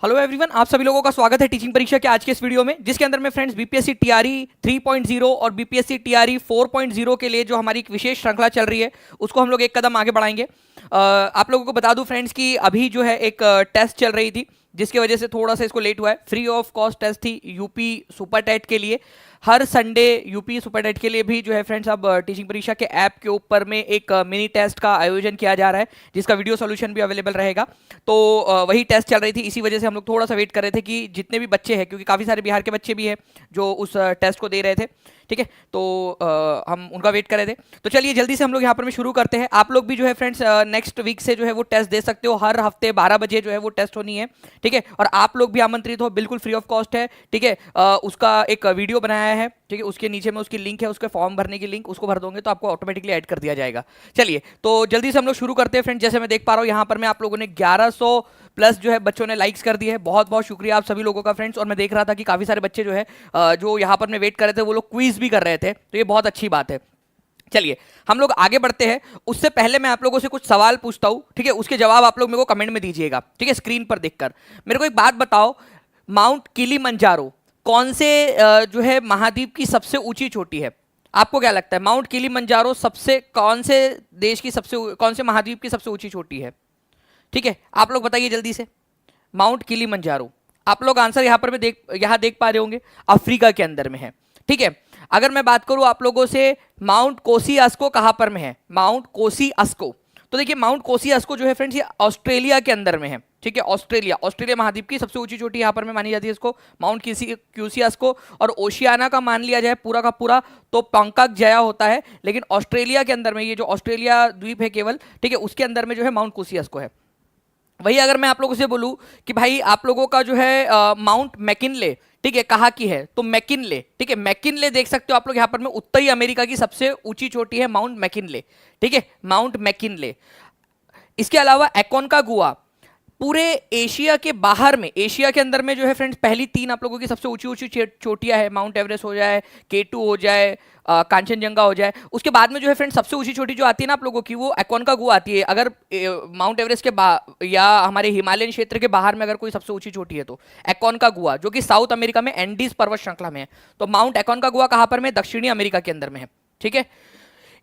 Hello everyone, आप सभी लोगों का स्वागत है टीचिंग परीक्षा के आज के इस वीडियो में, जिसके अंदर में फ्रेंड्स बीपीएससी टीआरई 3.0 और बीपीएससी टीआरई 4.0 के लिए जो हमारी एक विशेष श्रृंखला चल रही है उसको हम लोग एक कदम आगे बढ़ाएंगे। आप लोगों को बता दूं फ्रेंड्स कि अभी जो है एक टेस्ट चल रही थी जिसकी वजह से थोड़ा सा इसको लेट हुआ है। फ्री ऑफ कॉस्ट टेस्ट थी यूपी सुपर टेट के लिए। हर संडे यूपी सुपर टेट के लिए भी जो है फ्रेंड्स अब टीचिंग परीक्षा के ऐप के ऊपर में एक मिनी टेस्ट का आयोजन किया जा रहा है जिसका वीडियो सॉल्यूशन भी अवेलेबल रहेगा। तो वही टेस्ट चल रही थी, इसी वजह से हम लोग थोड़ा सा वेट कर रहे थे कि जितने भी बच्चे हैं, क्योंकि काफ़ी सारे बिहार के बच्चे भी हैं जो उस टेस्ट को दे रहे थे, ठीक है, तो हम उनका वेट कर रहे थे। तो चलिए जल्दी से हम लोग यहाँ पर में शुरू करते हैं। आप लोग भी जो है फ्रेंड्स नेक्स्ट वीक से जो है वो टेस्ट दे सकते हो। हर हफ्ते 12 बजे जो है वो टेस्ट होनी है, ठीक है, और आप लोग भी आमंत्रित हो, बिल्कुल फ्री ऑफ कॉस्ट है, ठीक है। उसका एक वीडियो बनाया है, ठीक है, उसके नीचे में उसकी लिंक है, उसके फॉर्म भरने की लिंक, उसको भर दोगे तो आपको ऑटोमेटिकली ऐड कर दिया जाएगा। चलिए तो जल्दी से हम लोग शुरू करते हैं फ्रेंड्स। जैसे मैं देख पा रहा हूँ यहाँ पर मैं आप लोगों ने 1100 प्लस जो है बच्चों ने लाइक्स कर दिए है। बहुत बहुत शुक्रिया आप सभी लोगों का फ्रेंड्स। और मैं देख रहा था कि काफ़ी सारे बच्चे जो है जो यहाँ पर मैं वेट कर रहे थे वो लोग क्विज भी कर रहे थे, तो ये बहुत अच्छी बात है। चलिए हम लोग आगे बढ़ते हैं। उससे पहले मैं आप लोगों से कुछ सवाल पूछता हूँ, ठीक है, उसके जवाब आप लोग मेरे को कमेंट में दीजिएगा, ठीक है, स्क्रीन पर देखकर। मेरे को एक बात बताओ, माउंट किलिमंजारो कौन से जो है महाद्वीप की सबसे ऊंची चोटी है? आपको क्या लगता है माउंट किलिमंजारो सबसे कौन से देश की कौन से महाद्वीप की सबसे ऊंची चोटी है? ठीक है, आप लोग बताइए जल्दी से। माउंट किलिमंजारो, आप लोग आंसर यहाँ पर यहाँ देख पा रहे होंगे, अफ्रीका के अंदर में है, ठीक है। अगर मैं बात करूं आप लोगों से, माउंट कोसियास्को कहां पर में है? माउंट कोसियास्को, तो देखिए माउंट कोसियास्को जो है फ्रेंड्स ये ऑस्ट्रेलिया के अंदर में है, ठीक है। ऑस्ट्रेलिया महाद्वीप की सबसे ऊंची चोटी यहाँ पर में मानी जाती है इसको, माउंट क्यूसियास्को। और ओशियाना का मान लिया जाए पूरा का पूरा तो पंकक जया होता है, लेकिन ऑस्ट्रेलिया के अंदर में ये जो ऑस्ट्रेलिया द्वीप है केवल, ठीक है, उसके अंदर में जो है माउंट कोसियास्को है। वही अगर मैं आप लोगों से बोलूं कि भाई आप लोगों का जो है माउंट मैकिनले, ठीक है, कहाँ की है? तो मैकिनले, ठीक है, मैकिनले देख सकते हो आप लोग यहाँ पर में, उत्तरी अमेरिका की सबसे ऊंची चोटी है माउंट मैकिनले, ठीक है, माउंट मैकिनले। इसके अलावा एकोनकागुआ पूरे एशिया के बाहर में, एशिया के अंदर में जो है फ्रेंड्स पहली 3 आप लोगों की सबसे ऊंची ऊंची चोटियां है। माउंट एवरेस्ट हो जाए, K2 हो जाए, कांचनजंगा हो जाए, उसके बाद में जो है फ्रेंड्स सबसे ऊंची चोटी जो आती है ना आप लोगों की, वो एकोनकागुआ आती है। अगर माउंट एवरेस्ट के या हमारे हिमालयन क्षेत्र के बाहर में अगर कोई सबसे ऊंची चोटी है तो एकोनकागुआ, जो कि साउथ अमेरिका में एंडीज पर्वत श्रृंखला में है। तो माउंट एकोनकागुआ कहां पर में? दक्षिणी अमेरिका के अंदर में है, ठीक है।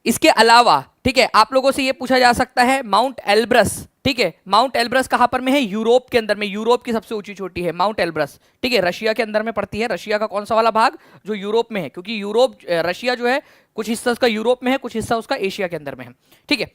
इसके अलावा, ठीक है, आप लोगों से यह पूछा जा सकता है माउंट एल्ब्रस, ठीक है, माउंट एल्ब्रस कहां पर में है? यूरोप के अंदर में, यूरोप की सबसे ऊंची चोटी है माउंट एल्ब्रस, ठीक है, रशिया के अंदर में पड़ती है। रशिया का कौन सा वाला भाग? जो यूरोप में है, क्योंकि यूरोप रशिया जो है कुछ हिस्सा उसका यूरोप में है, कुछ हिस्सा उसका एशिया के अंदर में है, ठीक है।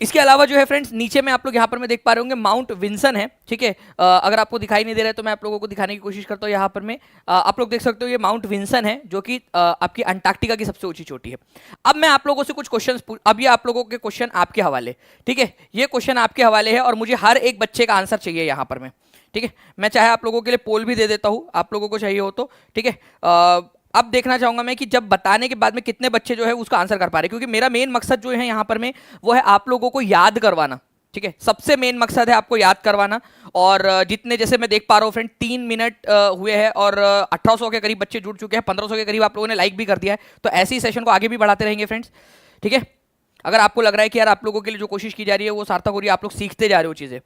इसके अलावा जो है फ्रेंड्स नीचे में आप लोग यहाँ पर मैं देख पा रहे होंगे माउंट विंसन है, ठीक है। अगर आपको दिखाई नहीं दे रहा है तो मैं आप लोगों को दिखाने की कोशिश करता हूँ। यहाँ पर में आप लोग देख सकते हो ये माउंट विंसन है, जो कि आपकी अंटार्कटिका की सबसे ऊंची चोटी है। अब मैं आप लोगों से कुछ क्वेश्चन, अब ये आप लोगों के क्वेश्चन आपके हवाले, ठीक है, ये क्वेश्चन आपके हवाले है और मुझे हर एक बच्चे का आंसर चाहिए यहाँ पर में, ठीक है। मैं चाहे आप लोगों के लिए पोल भी दे देता हूँ, आप लोगों को चाहिए हो तो, ठीक है। अब देखना चाहूंगा मैं कि जब बताने के बाद में कितने बच्चे जो है उसका आंसर कर पा रहे हैं, क्योंकि मेरा मेन मकसद जो है यहाँ पर में वो है आप लोगों को याद करवाना, ठीक है, सबसे मेन मकसद है आपको याद करवाना। और जितने, जैसे मैं देख पा रहा हूँ फ्रेंड 3 मिनट हुए हैं और 1800 के करीब बच्चे जुड़ चुके हैं, 1500 के करीब आप लोगों ने लाइक भी कर दिया है। तो ऐसे ही सेशन को आगे भी बढ़ाते रहेंगे फ्रेंड्स, ठीक है। अगर आपको लग रहा है कि यार आप लोगों के लिए जो कोशिश की जा रही है वो सार्थक हो रही है, आप लोग सीखते जा रहे हो चीजें।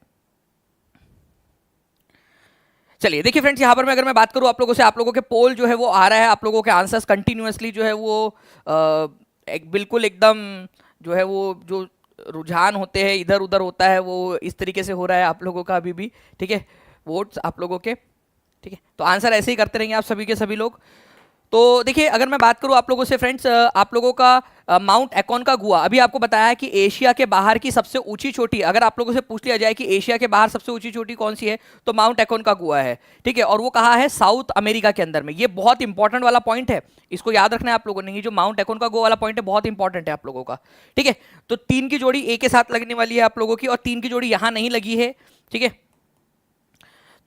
चलिए देखिए फ्रेंड्स, यहाँ पर मैं अगर मैं बात करूँ आप लोगों से, आप लोगों के पोल जो है वो आ रहा है, आप लोगों के आंसर्स कंटिन्यूअसली जो है वो एक बिल्कुल एकदम जो है वो जो रुझान होते हैं इधर उधर होता है वो इस तरीके से हो रहा है आप लोगों का अभी भी, ठीक है, वोट्स आप लोगों के, ठीक है। तो आंसर ऐसे ही करते रहेंगे आप सभी के सभी लोग। तो देखिए अगर मैं बात करूं आप लोगों से फ्रेंड्स, आप लोगों का माउंट एकोनकागुआ, अभी आपको बताया कि एशिया के बाहर की सबसे ऊंची चोटी, अगर आप लोगों से पूछ लिया जाए कि एशिया के बाहर सबसे ऊंची चोटी कौन सी है तो माउंट एकोनकागुआ है, ठीक है। और वो कहाँ है? साउथ अमेरिका के अंदर में। ये बहुत इंपॉर्टेंट वाला पॉइंट है, इसको याद रखना है आप लोगों ने। ये जो माउंट एकोनकागुआ वाला पॉइंट है बहुत इंपॉर्टेंट है आप लोगों का, ठीक है। तो 3 की जोड़ी ए के साथ लगने वाली है आप लोगों की, और 3 की जोड़ी यहां नहीं लगी है, ठीक है।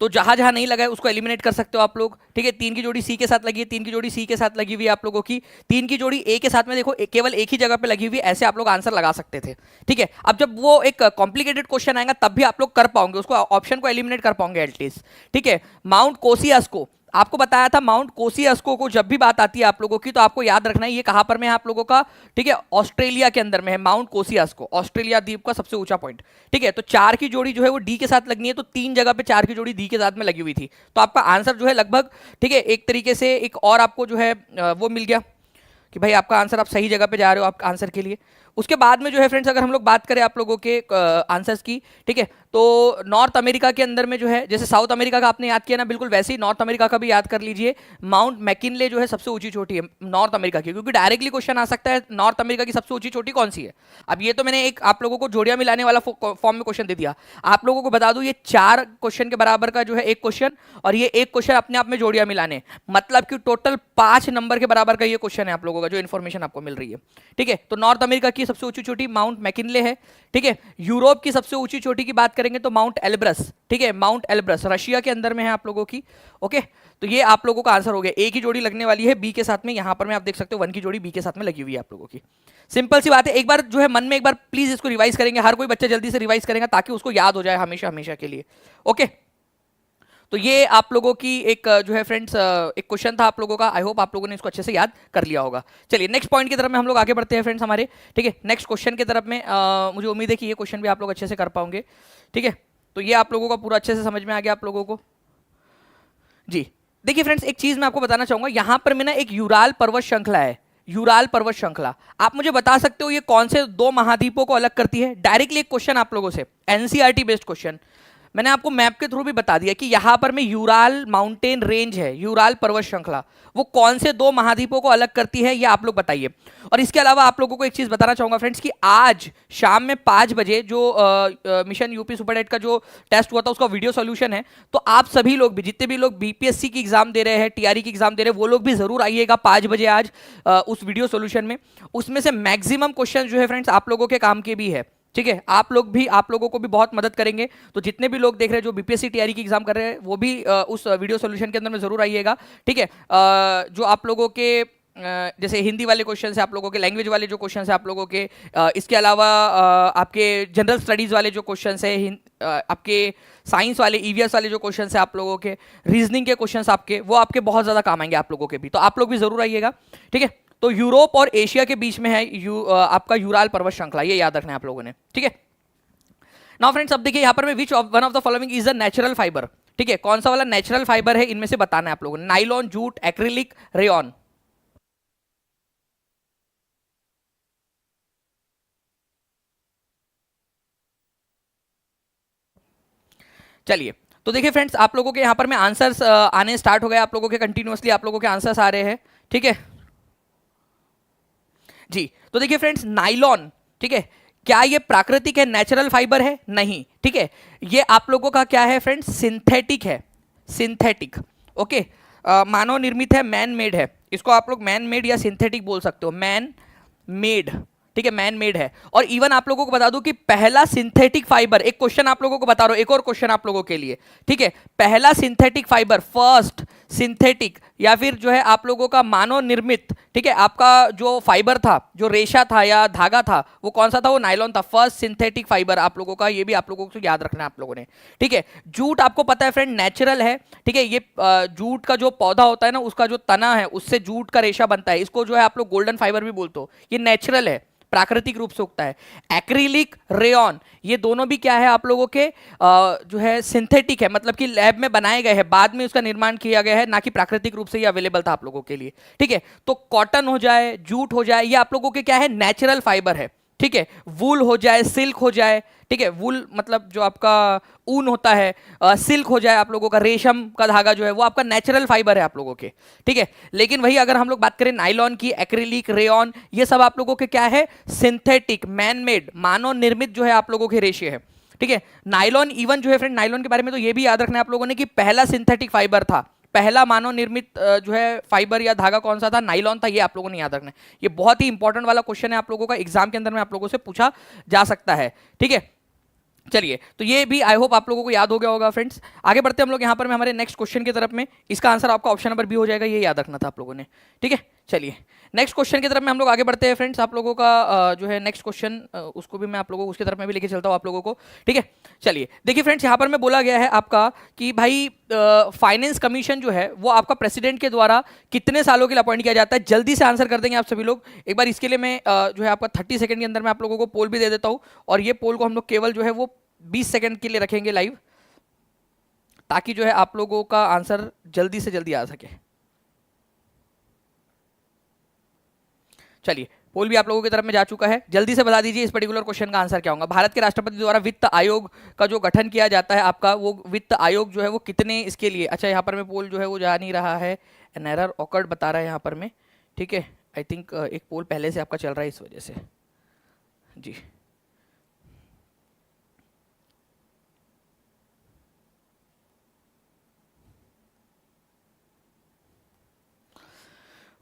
तो जहां जहां नहीं लगा है उसको एलिमिनेट कर सकते हो आप लोग, ठीक है। 3 की जोड़ी सी के साथ लगी है, 3 की जोड़ी सी के साथ लगी हुई है आप लोगों की, 3 की जोड़ी ए के साथ में देखो केवल एक ही जगह पे लगी हुई है, ऐसे आप लोग आंसर लगा सकते थे, ठीक है। अब जब वो एक कॉम्प्लिकेटेड क्वेश्चन आएगा तब भी आप लोग कर पाओगे, उसको ऑप्शन को एलिमिनेट कर पाओगे एटलीस्ट, ठीक है। माउंट कोसियास्को, आपको बताया था माउंट कोसियास्को को जब भी बात आती है आप लोगों की तो आपको याद रखना है ये कहां पर में है आप लोगों का, ठीक है, ऑस्ट्रेलिया के अंदर में है माउंट कोसियास्को, ऑस्ट्रेलिया द्वीप का सबसे ऊंचा पॉइंट, ठीक है। तो 4 की जोड़ी जो है वो डी के साथ लगनी है, तो 3 जगह पे 4 की जोड़ी डी के साथ में लगी हुई थी, तो आपका आंसर जो है लगभग, ठीक है, एक तरीके से एक और आपको जो है वो मिल गया कि भाई आपका आंसर, आप सही जगह पे जा रहे हो आप आंसर के लिए। उसके बाद में जो है फ्रेंड्स अगर हम लोग बात करें आप लोगों के आंसर्स की, ठीक है, तो नॉर्थ अमेरिका के अंदर में जो है, जैसे साउथ अमेरिका का आपने याद किया ना, बिल्कुल वैसे ही नॉर्थ अमेरिका का भी याद कर लीजिए। माउंट मैकिनले जो है सबसे ऊंची चोटी है नॉर्थ अमेरिका की, क्योंकि डायरेक्टली क्वेश्चन आ सकता है नॉर्थ अमेरिका की सबसे ऊंची चोटी कौन सी है। अब ये तो मैंने एक आप लोगों को जोड़ियां मिलाने वाला फॉर्म में क्वेश्चन दे दिया। आप लोगों को बता दूं ये 4 क्वेश्चन के बराबर का जो है एक क्वेश्चन, और ये एक क्वेश्चन अपने आप में जोड़ियां मिलाने, मतलब कि टोटल 5 नंबर के बराबर का ये क्वेश्चन है आप लोगों का, जो इन्फॉर्मेशन आपको मिल रही है, ठीक है। तो नॉर्थ अमेरिका की सबसे ऊंची चोटी माउंट मैकिनले है, ठीक है। यूरोप की सबसे ऊंची चोटी की बात करेंगे तो माउंट एल्ब्रस, ठीक है, माउंट एल्ब्रस रशिया के अंदर में है आप लोगों की, ओके। तो ये आप लोगों का आंसर हो गया। ए की जोड़ी लगने वाली है बी के साथ में, यहां पर में आप देख सकते हो 1 की जोड़ी बी के साथ में लगी हुई है आप लोगों की। सिंपल सी बात है, एक बार जो है मन में एक बार प्लीज इसको रिवाइज करेंगे, हर कोई बच्चा जल्दी से रिवाइज करेगा ताकि उसको याद हो जाए हमेशा हमेशा के लिए, ओके। तो ये आप लोगों की एक जो है फ्रेंड्स एक क्वेश्चन था आप लोगों का, आई होप आप लोगों ने इसको अच्छे से याद कर लिया होगा। चलिए नेक्स्ट पॉइंट की तरफ में हम लोग आगे बढ़ते हैं फ्रेंड्स हमारे, ठीक है। नेक्स्ट क्वेश्चन की तरफ में मुझे उम्मीद है कि ये क्वेश्चन भी आप लोग अच्छे से कर पाओगे, ठीक है। तो ये आप लोगों का पूरा अच्छे से समझ में आ गया आप लोगों को जी। देखिए फ्रेंड्स एक चीज मैं आपको बताना चाहूंगा, यहां पर मैं ना एक यूराल पर्वत श्रृंखला है, यूराल पर्वत श्रृंखला, आप मुझे बता सकते हो ये कौन से 2 महाद्वीपों को अलग करती है? डायरेक्टली एक क्वेश्चन आप लोगों से, एनसीईआरटी बेस्ड क्वेश्चन, मैंने आपको मैप के थ्रू भी बता दिया कि यहां पर में यूराल माउंटेन रेंज है, यूराल पर्वत श्रृंखला, वो कौन से 2 महाद्वीपों को अलग करती है ये आप लोग बताइए। और इसके अलावा आप लोगों को एक चीज बताना चाहूंगा फ्रेंड्स कि आज शाम में 5 बजे जो मिशन यूपी सुपरडेट का जो टेस्ट हुआ था उसका वीडियो सॉल्यूशन है, तो आप सभी लोग भी, जितने भी लोग बीपीएससी की एग्जाम दे रहे हैं, टीआरई की एग्जाम दे रहे हैं, वो लोग भी जरूर आइएगा 5 बजे आज उस वीडियो सॉल्यूशन में। उसमें से मैक्सिमम क्वेश्चन जो है फ्रेंड्स आप लोगों के काम के भी है, ठीक है। आप लोगों को भी बहुत मदद करेंगे, तो जितने भी लोग देख रहे हैं जो बीपीएससी टीआरई की एग्जाम कर रहे हैं वो भी उस वीडियो सॉल्यूशन के अंदर में जरूर आइएगा, ठीक है। जो आप लोगों के जैसे हिंदी वाले क्वेश्चन है, आप लोगों के लैंग्वेज वाले जो क्वेश्चन है आप लोगों के, इसके अलावा आपके जनरल स्टडीज वाले जो क्वेश्चन है, आपके साइंस वाले ईवीएस वाले जो क्वेश्चन है आप लोगों के, रीजनिंग के क्वेश्चन आपके, वो आपके बहुत ज्यादा काम आएंगे आप लोगों के भी, तो आप लोग भी जरूर आइएगा, ठीक है। तो यूरोप और एशिया के बीच में है आपका यूराल पर्वत श्रृंखला, ये याद रखना है आप लोगों ने, ठीक है। नाउ फ्रेंड्स अब देखिए यहाँ पर में which one of the following is a natural fibre, ठीक है, कौन सा वाला नेचुरल फाइबर है इनमें से बताना है आप लोगों ने, नाइलॉन, जूट, एक्रिलिक, रेयॉन। चलिए तो देखिए फ्रेंड्स आप लोगों के यहाँ पर में आंसर्स आने स्टार्ट हो गए, आप लोगों के कंटिन्यूअसली आप लोगों के आंसर्स आ रहे हैं, ठीक है जी। तो देखिए फ्रेंड्स नाइलॉन, ठीक है, क्या ये प्राकृतिक है, नेचुरल फाइबर है? नहीं, ठीक है, ये आप लोगों का क्या है फ्रेंड्स, सिंथेटिक है, सिंथेटिक, ओके। मानव निर्मित है, मैन मेड है, इसको आप लोग मैन मेड या सिंथेटिक बोल सकते हो, मैन मेड, ठीक है, मैन मेड है। और इवन आप लोगों को बता दूं कि पहला सिंथेटिक फाइबर, एक क्वेश्चन आप लोगों को बता रहा हूं, एक और क्वेश्चन आप लोगों के लिए, ठीक है, पहला सिंथेटिक फाइबर, फर्स्ट सिंथेटिक या फिर जो है आप लोगों का मानव निर्मित, ठीक है, आपका जो फाइबर था, जो रेशा था या धागा था, वो कौन सा था? वो नायलॉन था, फर्स्ट सिंथेटिक फाइबर आप लोगों का, ये भी आप लोगों को याद रखना है आप लोगों ने, ठीक है। जूट आपको पता है फ्रेंड नेचुरल है, ठीक है, ये जूट का जो पौधा होता है ना, उसका जो तना है उससे जूट का रेशा बनता है, इसको जो है आप लोग गोल्डन फाइबर भी बोलते हो, ये नेचुरल है, प्राकृतिक रूप से उगता है। एक्रिलिक, रेयॉन, ये दोनों भी क्या है आप लोगों के जो है सिंथेटिक है, मतलब कि लैब में बनाए गए हैं, बाद में उसका निर्माण किया गया है, ना कि प्राकृतिक रूप से ये अवेलेबल था आप लोगों के लिए, ठीक है। तो कॉटन हो जाए, जूट हो जाए, ये आप लोगों के क्या है, नेचुरल फाइबर है, ठीक है। वूल हो जाए, सिल्क हो जाए, ठीक है, वूल मतलब जो आपका ऊन होता है, सिल्क हो जाए आप लोगों का, रेशम का धागा जो है वो आपका नेचुरल फाइबर है आप लोगों के, ठीक है। लेकिन वही अगर हम लोग बात करें नायलॉन की, एक्रिलिक, रेयॉन, ये सब आप लोगों के क्या है, सिंथेटिक, मैन मेड, मानव निर्मित जो है आप लोगों के रेशे है, ठीक है। नायलॉन इवन जो है फ्रेंड, नायलॉन के बारे में तो ये भी याद रखना है आप लोगों ने कि पहला सिंथेटिक फाइबर था, पहला मानव निर्मित जो है फाइबर या धागा कौन सा था, नायलॉन था, ये आप लोगों ने याद रखना है। ये बहुत ही इंपॉर्टेंट वाला क्वेश्चन है आप लोगों का, एग्जाम के अंदर में आप लोगों से पूछा जा सकता है, ठीक है। चलिए तो ये भी आई होप आप लोगों को याद हो गया होगा फ्रेंड्स। आगे बढ़ते हम लोग यहाँ पर में हमारे नेक्स्ट क्वेश्चन की तरफ में, इसका आंसर आपका ऑप्शन नंबर बी हो जाएगा, ये याद रखना था आप लोगों ने, ठीक है। चलिए नेक्स्ट क्वेश्चन की तरफ में हम लोग आगे बढ़ते हैं फ्रेंड्स। आप लोगों का जो है नेक्स्ट क्वेश्चन उसको भी मैं आप लोगों को उसकी तरफ में भी लेके चलता हूँ आप लोगों को, ठीक है। चलिए देखिए फ्रेंड्स, यहाँ पर मैं बोला गया है आपका कि भाई फाइनेंस कमीशन जो है वो आपका प्रेसिडेंट के द्वारा कितने सालों के लिए अपॉइंट किया जाता है। जल्दी से आंसर कर देंगे आप सभी लोग। एक बार इसके लिए मैं जो है आपका 30 सेकंड के अंदर मैं आप लोगों को पोल भी दे देता हूँ, और ये पोल को हम लोग केवल जो है वो 20 सेकंड के लिए रखेंगे लाइव, ताकि जो है आप लोगों का आंसर जल्दी से जल्दी आ सके। चलिए पोल भी आप लोगों की तरफ में जा चुका है। जल्दी से बता दीजिए इस पर्टिकुलर क्वेश्चन का आंसर क्या होगा। भारत के राष्ट्रपति द्वारा वित्त आयोग का जो गठन किया जाता है आपका, वो वित्त आयोग जो है वो कितने इसके लिए, अच्छा यहाँ पर मैं पोल जो है वो जा नहीं रहा है, एन एरर ऑकर्ड बता रहा है यहाँ पर में, ठीक है। आई थिंक एक पोल पहले से आपका चल रहा है इस वजह से जी।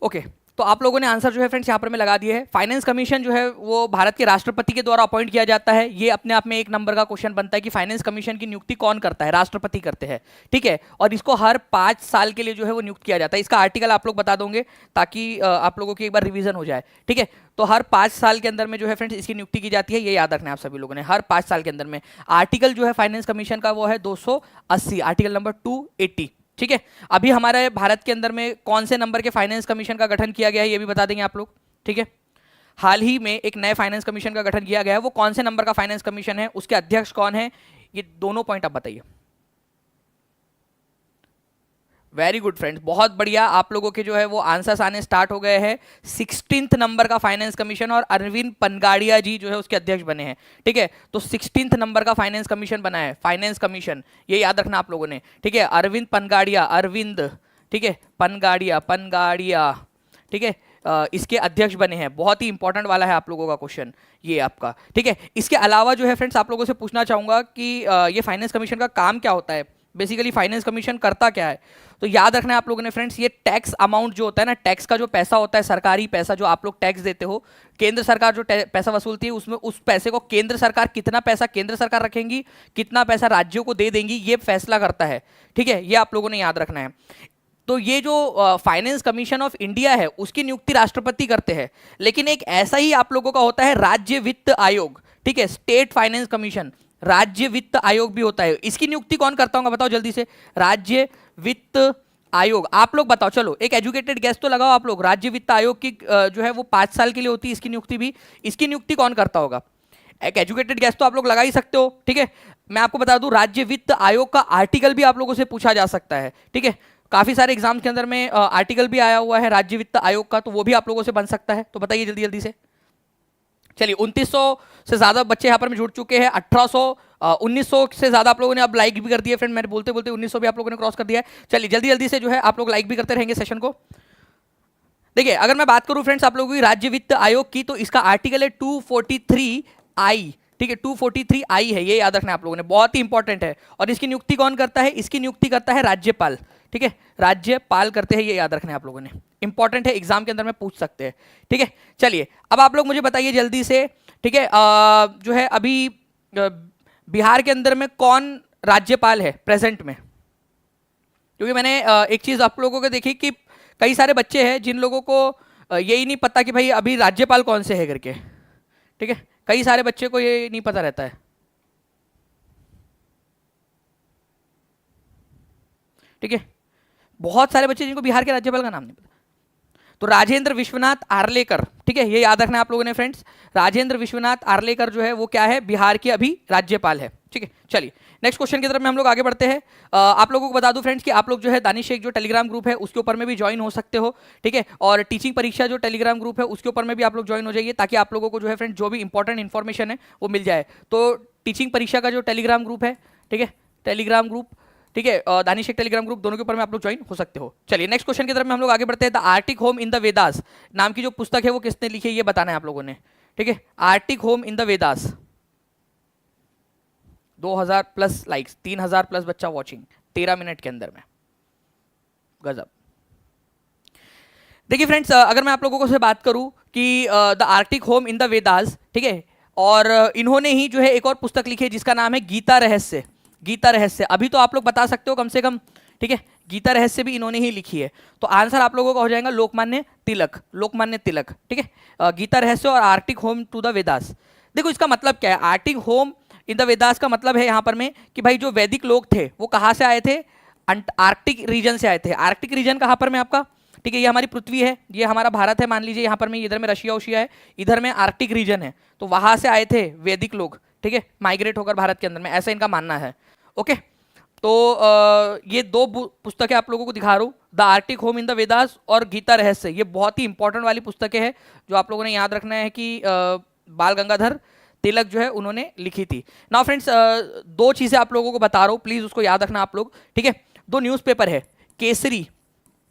ओके तो आप लोगों ने आंसर जो है फ्रेंड्स यहाँ पर में लगा दिए है। फाइनेंस कमीशन जो है वो भारत के राष्ट्रपति के द्वारा अपॉइंट किया जाता है। ये अपने आप में एक नंबर का क्वेश्चन बनता है कि फाइनेंस कमीशन की नियुक्ति कौन करता है, राष्ट्रपति करते हैं, ठीक है। और इसको हर 5 साल के लिए जो है वो नियुक्त किया जाता है। इसका आर्टिकल आप लोग बता दोगे ताकि आप लोगों की एक बार रिवीजन हो जाए, ठीक है। तो हर 5 साल के अंदर में जो है फ्रेंड्स इसकी नियुक्ति की जाती है, ये याद रखना है आप सभी लोगों ने, हर 5 साल के अंदर में। आर्टिकल जो है फाइनेंस कमीशन का वो है 280, आर्टिकल नंबर 280, ठीक है। अभी हमारे भारत के अंदर में कौन से नंबर के फाइनेंस कमीशन का गठन किया गया है ये भी बता देंगे आप लोग, ठीक है। हाल ही में एक नए फाइनेंस कमीशन का गठन किया गया है, वो कौन से नंबर का फाइनेंस कमीशन है, उसके अध्यक्ष कौन है, ये दोनों पॉइंट आप बताइए। वेरी गुड फ्रेंड्स, बहुत बढ़िया। आप लोगों के जो है वो आंसर्स आने स्टार्ट हो गए हैं। 16th नंबर का फाइनेंस कमीशन, और अरविंद पनगाड़िया जी जो है उसके अध्यक्ष बने हैं, ठीक है। तो 16th नंबर का फाइनेंस कमीशन बना है, फाइनेंस कमीशन, ये याद रखना आप लोगों ने, ठीक है। अरविंद पनगाड़िया, अरविंद, ठीक है, पनगाड़िया, ठीक है, इसके अध्यक्ष बने हैं। बहुत ही इंपॉर्टेंट वाला है आप लोगों का क्वेश्चन ये आपका, ठीक है। इसके अलावा जो है फ्रेंड्स आप लोगों से पूछना चाहूंगा कि ये फाइनेंस कमीशन का काम क्या होता है, बेसिकली फाइनेंस कमीशन करता क्या है। तो याद रखना है आप लोगों ने फ्रेंड्स, ये टैक्स अमाउंट जो होता है ना, टैक्स का जो पैसा होता है, सरकारी पैसा जो आप लोग टैक्स देते हो, केंद्र सरकार जो पैसा वसूलती है, उसमें उस पैसे को केंद्र सरकार, कितना पैसा केंद्र सरकार रखेंगी, कितना पैसा राज्यों को दे देंगी, ये फैसला करता है, ठीक है। ये आप लोगों ने याद रखना है। तो ये जो फाइनेंस कमीशन ऑफ इंडिया है उसकी नियुक्ति राष्ट्रपति करते हैं, लेकिन एक ऐसा ही आप लोगों का होता है राज्य वित्त आयोग, ठीक है, स्टेट फाइनेंस कमीशन, राज्य वित्त आयोग भी होता है। इसकी नियुक्ति कौन करता होगा बताओ जल्दी से, राज्य वित्त आयोग। आप लोग बताओ, चलो एक एजुकेटेड गेस तो लगाओ आप लोग। राज्य वित्त आयोग की जो है वो 5 साल के लिए होती है इसकी नियुक्ति भी। इसकी नियुक्ति कौन करता होगा, एक एजुकेटेड गेस तो आप लोग लगा ही सकते हो, ठीक है। मैं आपको बता दूं, राज्य वित्त आयोग का आर्टिकल भी आप लोगों से पूछा जा सकता है, ठीक है। काफी सारे एग्जाम्स के अंदर में आर्टिकल भी आया हुआ है राज्य वित्त आयोग का, तो वो भी आप लोगों से बन सकता है। तो बताइए जल्दी जल्दी से। चलिए 2900 से ज्यादा बच्चे यहाँ पर में जुड़ चुके हैं। 1800 1900 से ज्यादा आप लोगों ने अब लाइक भी कर दिया फ्रेंड। मैंने बोलते बोलते 1900 भी आप लोगों ने क्रॉस कर दिया है। चलिए जल्दी जल्दी से जो है आप लोग लाइक भी करते रहेंगे सेशन को। देखिए अगर मैं बात करूं फ्रेंड्स आप लोगों की राज्य वित्त आयोग की, तो इसका आर्टिकल है 243I, ठीक है, 243I है, ये याद रखना है आप लोगों ने, बहुत ही इंपॉर्टेंट है। और इसकी नियुक्ति कौन करता है, इसकी नियुक्ति करता है राज्यपाल, ठीक है, राज्यपाल करते हैं, ये याद रखना है आप लोगों ने, इंपॉर्टेंट है, एग्जाम के अंदर में पूछ सकते हैं, ठीक है। चलिए अब आप लोग मुझे बताइए जल्दी से, ठीक है, जो है अभी बिहार के अंदर में कौन राज्यपाल है प्रेजेंट में। क्योंकि मैंने एक चीज आप लोगों को देखी कि कई सारे बच्चे हैं जिन लोगों को यही नहीं पता कि भाई अभी राज्यपाल कौन से है करके, ठीक है, कई सारे बच्चे को ये नहीं पता रहता है, ठीक है, बहुत सारे बच्चे जिनको बिहार के राज्यपाल का नाम नहीं पता। तो राजेंद्र विश्वनाथ आर्लेकर, ठीक है, ये याद रखना है आप लोगों ने फ्रेंड्स, राजेंद्र विश्वनाथ आर्लेकर जो है वो क्या है, बिहार के अभी राज्यपाल है, ठीक है। चलिए नेक्स्ट क्वेश्चन की तरफ में हम लोग आगे बढ़ते हैं। आप लोगों को बता दूं फ्रेंड्स कि आप लोग जो है दानिश शेख जो टेलीग्राम ग्रुप है उसके ऊपर में भी ज्वाइन हो सकते हो, ठीक है। और टीचिंग परीक्षा जो टेलीग्राम ग्रुप है उसके ऊपर में भी आप लोग ज्वाइन हो जाइए, ताकि आप लोगों को जो है फ्रेंड्स जो भी इंपॉर्टेंट इन्फॉर्मेशन है वो मिल जाए। तो टीचिंग परीक्षा का जो टेलीग्राम ग्रुप है, ठीक है, टेलीग्राम ग्रुप, ठीक है, दानिश शेख टेलीग्राम ग्रुप, दोनों के ऊपर में आप लोग ज्वाइन हो सकते हो। चलिए नेक्स्ट क्वेश्चन की तरफ में हम लोग आगे बढ़ते हैं। The Arctic home in the Vedas नाम की जो पुस्तक है वो किसने लिखी है ये बताना है आप लोगों ने, ठीक है। Arctic home in the Vedas, 2000 plus likes, 3000 plus बच्चा वॉचिंग 13 मिनट के अंदर में, गजब। देखिए फ्रेंड्स अगर मैं आप लोगों को से बात करूं कि the Arctic home in the Vedas, ठीक है, और इन्होंने ही जो है एक और पुस्तक लिखी है जिसका नाम है गीता रहस्य। गीता रहस्य, अभी तो आप लोग बता सकते हो कम से कम ठीक है, गीता रहस्य भी इन्होंने ही लिखी है। तो आंसर आप लोगों का हो जाएगा लोकमान्य तिलक, लोकमान्य तिलक। ठीक है, गीता रहस्य और Arctic home to the Vedas. देखो इसका मतलब क्या है, Arctic home in the Vedas का मतलब है यहाँ पर में कि भाई जो वैदिक लोग थे वो कहाँ से आए थे, आर्कटिक रीजन से आए थे। आर्कटिक रीजन कहाँ पर में आपका, ठीक है, ये हमारी पृथ्वी है, ये हमारा भारत है, मान लीजिए यहाँ पर में, इधर में रशिया उशिया है, इधर में आर्कटिक रीजन है, तो वहां से आए थे वैदिक लोग, ठीक है, माइग्रेट होकर भारत के अंदर में, ऐसा इनका मानना है। ओके, तो ये दो पुस्तकें आप लोगों को दिखा रहा हूँ, the Arctic home in the Vedas और गीता रहस्य। ये बहुत ही इंपॉर्टेंट वाली पुस्तकें हैं जो आप लोगों ने याद रखना है कि बाल गंगाधर तिलक जो है उन्होंने लिखी थी। नाउ फ्रेंड्स, दो चीजें आप लोगों को बता रहा हूँ, प्लीज उसको याद रखना आप लोग। ठीक है, दो न्यूज़पेपर है, केसरी,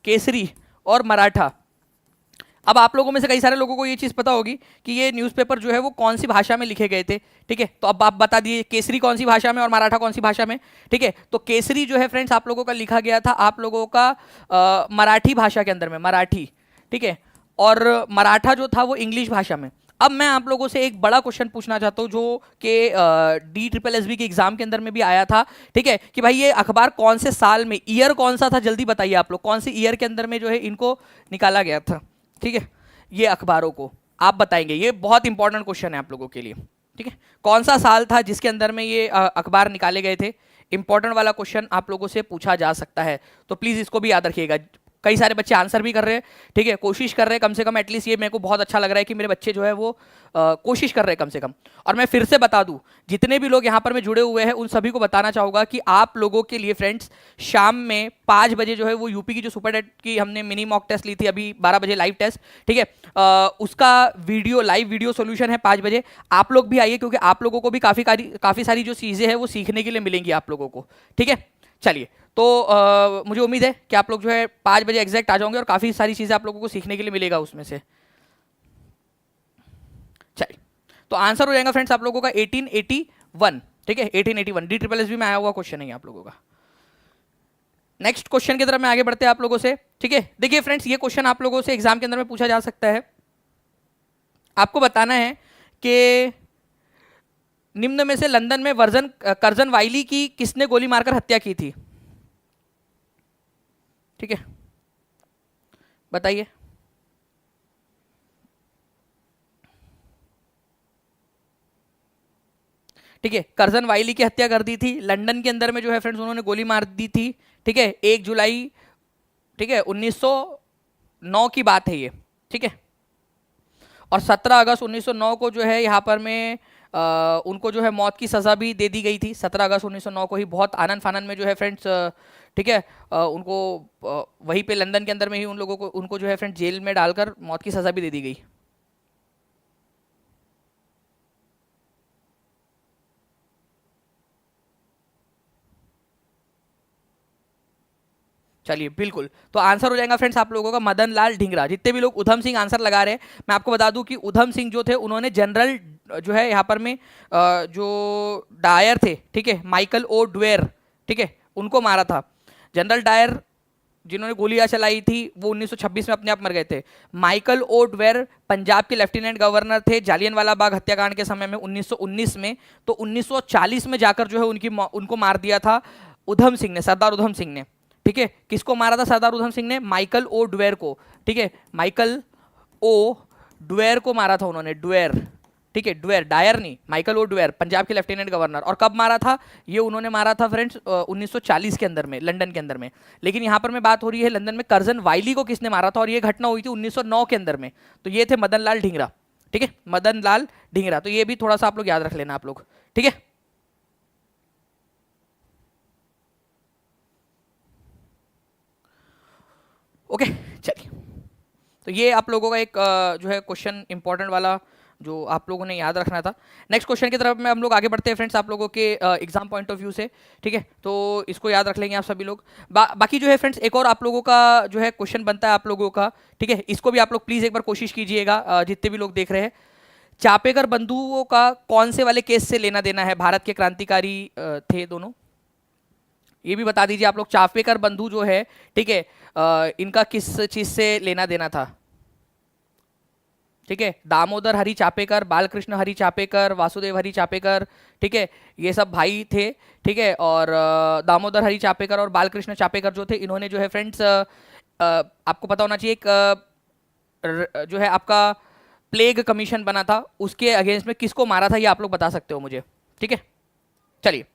केसरी और मराठा। अब आप लोगों में से कई सारे लोगों को ये चीज़ पता होगी कि ये न्यूज़पेपर जो है वो कौन सी भाषा में लिखे गए थे। ठीक है, तो अब आप बता दिए केसरी कौन सी भाषा में और मराठा कौन सी भाषा में। ठीक है, तो केसरी जो है फ्रेंड्स आप लोगों का लिखा गया था आप लोगों का मराठी भाषा के अंदर में, मराठी। ठीक है, और मराठा जो था वो इंग्लिश भाषा में। अब मैं आप लोगों से एक बड़ा क्वेश्चन पूछना चाहता हूँ जो कि DSSB के एग्जाम के अंदर में भी आया था। ठीक है, कि भाई ये अखबार कौन से साल में, ईयर कौन सा था, जल्दी बताइए आप लोग, कौन सी ईयर के अंदर में जो है इनको निकाला गया था। ठीक है, ये अखबारों को आप बताएंगे, ये बहुत इंपॉर्टेंट क्वेश्चन है आप लोगों के लिए। ठीक है, कौन सा साल था जिसके अंदर में ये अखबार निकाले गए थे, इंपॉर्टेंट वाला क्वेश्चन आप लोगों से पूछा जा सकता है, तो प्लीज इसको भी याद रखिएगा। कई सारे बच्चे आंसर भी कर रहे हैं, ठीक है, कोशिश कर रहे हैं कम से कम, एटलीस्ट ये मेरे को बहुत अच्छा लग रहा है कि मेरे बच्चे जो है वो कोशिश कर रहे हैं कम से कम। और मैं फिर से बता दूं, जितने भी लोग यहाँ पर में जुड़े हुए हैं उन सभी को बताना चाहूँगा कि आप लोगों के लिए फ्रेंड्स शाम में 5 बजे जो है वो यूपी की जो सुपर टेट की हमने मिनी मॉक टेस्ट ली थी, अभी 12 बजे लाइव टेस्ट, ठीक है, उसका वीडियो, लाइव वीडियो सोल्यूशन है 5 बजे। आप लोग भी आइए क्योंकि आप लोगों को भी काफ़ी सारी जो चीज़ें हैं वो सीखने के लिए मिलेंगी आप लोगों को। ठीक है, चलिए, तो मुझे उम्मीद है कि आप लोग जो है 5 बजे एग्जैक्ट आ जाओगे और काफ़ी सारी चीज़ें आप लोगों को सीखने के लिए मिलेगा उसमें से। चलिए, तो आंसर हो जाएगा फ्रेंड्स आप लोगों का 1881। ठीक है, 1881 DSSB में आया हुआ क्वेश्चन है आप लोगों का। नेक्स्ट क्वेश्चन की तरफ में आगे बढ़ते हैं आप लोगों से। ठीक है, देखिए फ्रेंड्स, ये क्वेश्चन आप लोगों से एग्जाम के अंदर में पूछा जा सकता है। आपको बताना है कि निम्न में से लंदन में कर्जन वाइली की किसने गोली मारकर हत्या की थी। ठीक है, बताइए। ठीक है, कर्जन वाइली की हत्या कर दी थी लंदन के अंदर में जो है फ्रेंड्स, उन्होंने गोली मार दी थी। ठीक है, 1 जुलाई, ठीक है, 1909 की बात है ये। ठीक है, और 17 अगस्त 1909 को जो है यहाँ पर में उनको जो है मौत की सज़ा भी दे दी गई थी। 17 अगस्त 1909 को ही बहुत आनंद फानंद में जो है फ्रेंड्स, ठीक है, उनको वहीं पे लंदन के अंदर में ही उन लोगों को, उनको जो है फ्रेंड्स जेल में डालकर मौत की सज़ा भी दे दी गई। चलिए, बिल्कुल, तो आंसर हो जाएगा फ्रेंड्स आप लोगों का मदन लाल ढींगरा। जितने भी लोग उधम सिंह आंसर लगा रहे हैं, मैं आपको बता दूं कि उधम सिंह जो थे उन्होंने जनरल जो है यहाँ पर में जो डायर थे, ठीक है, माइकल ओ ड्वेयर, ठीक है, उनको मारा था। जनरल डायर जिन्होंने गोलियां चलाई थी वो 1926 में अपने आप मर गए थे। माइकल ओ ड्वेयर पंजाब के लेफ्टिनेंट गवर्नर थे जालियनवाला बाग हत्याकांड के समय में 1919 में। तो 1940 में जाकर जो है उनको मार दिया था उधम सिंह ने, सरदार उधम सिंह ने। ठीक है, किसको मारा था सरदार उधम सिंह ने? माइकल ओ ड्वेयर को। ठीक है, माइकल ओ ड्वेयर को मारा था उन्होंने, ड्वेयर। ठीक है, ड्वेयर, डायर नहीं, माइकल ओ ड्वेयर, पंजाब के लेफ्टिनेंट गवर्नर। और कब मारा था ये? उन्होंने मारा था फ्रेंड्स 1940 के अंदर में, लंदन के अंदर में। लेकिन यहाँ पर मैं बात हो रही है लंदन में कर्जन वाइली को किसने मारा था, और ये घटना हुई थी 1909 के अंदर में। तो ये थे मदन लाल ढींगरा। ठीक है, मदन लाल ढींगरा, तो ये भी थोड़ा सा आप लोग याद रख लेना आप लोग। ठीक है, ओके, चलिए, तो ये आप लोगों का एक जो है क्वेश्चन इंपॉर्टेंट वाला जो आप लोगों ने याद रखना था। नेक्स्ट क्वेश्चन की तरफ में हम लोग आगे बढ़ते हैं फ्रेंड्स, आप लोगों के एग्जाम पॉइंट ऑफ व्यू से। ठीक है, तो इसको याद रख लेंगे आप सभी लोग। बाकी जो है फ्रेंड्स, एक और आप लोगों का जो है क्वेश्चन बनता है आप लोगों का। ठीक है, इसको भी आप लोग प्लीज़ एक बार कोशिश कीजिएगा, जितने भी लोग देख रहे हैं। चापेकर बंधुओं का कौन से वाले केस से लेना देना है? भारत के क्रांतिकारी थे दोनों, ये भी बता दीजिए आप लोग। चापेकर बंधु जो है, ठीक है, इनका किस चीज़ से लेना देना था? ठीक है, दामोदर हरि चापेकर, बालकृष्ण हरि चापेकर, वासुदेव हरि चापेकर, ठीक है, ये सब भाई थे, ठीक है। और दामोदर हरि चापेकर और बालकृष्ण चापेकर जो थे, इन्होंने जो है फ्रेंड्स आपको पता होना चाहिए, एक जो है आपका प्लेग कमीशन बना था, उसके अगेंस्ट में किसको मारा था ये आप लोग बता सकते हो मुझे, ठीक है। चलिए,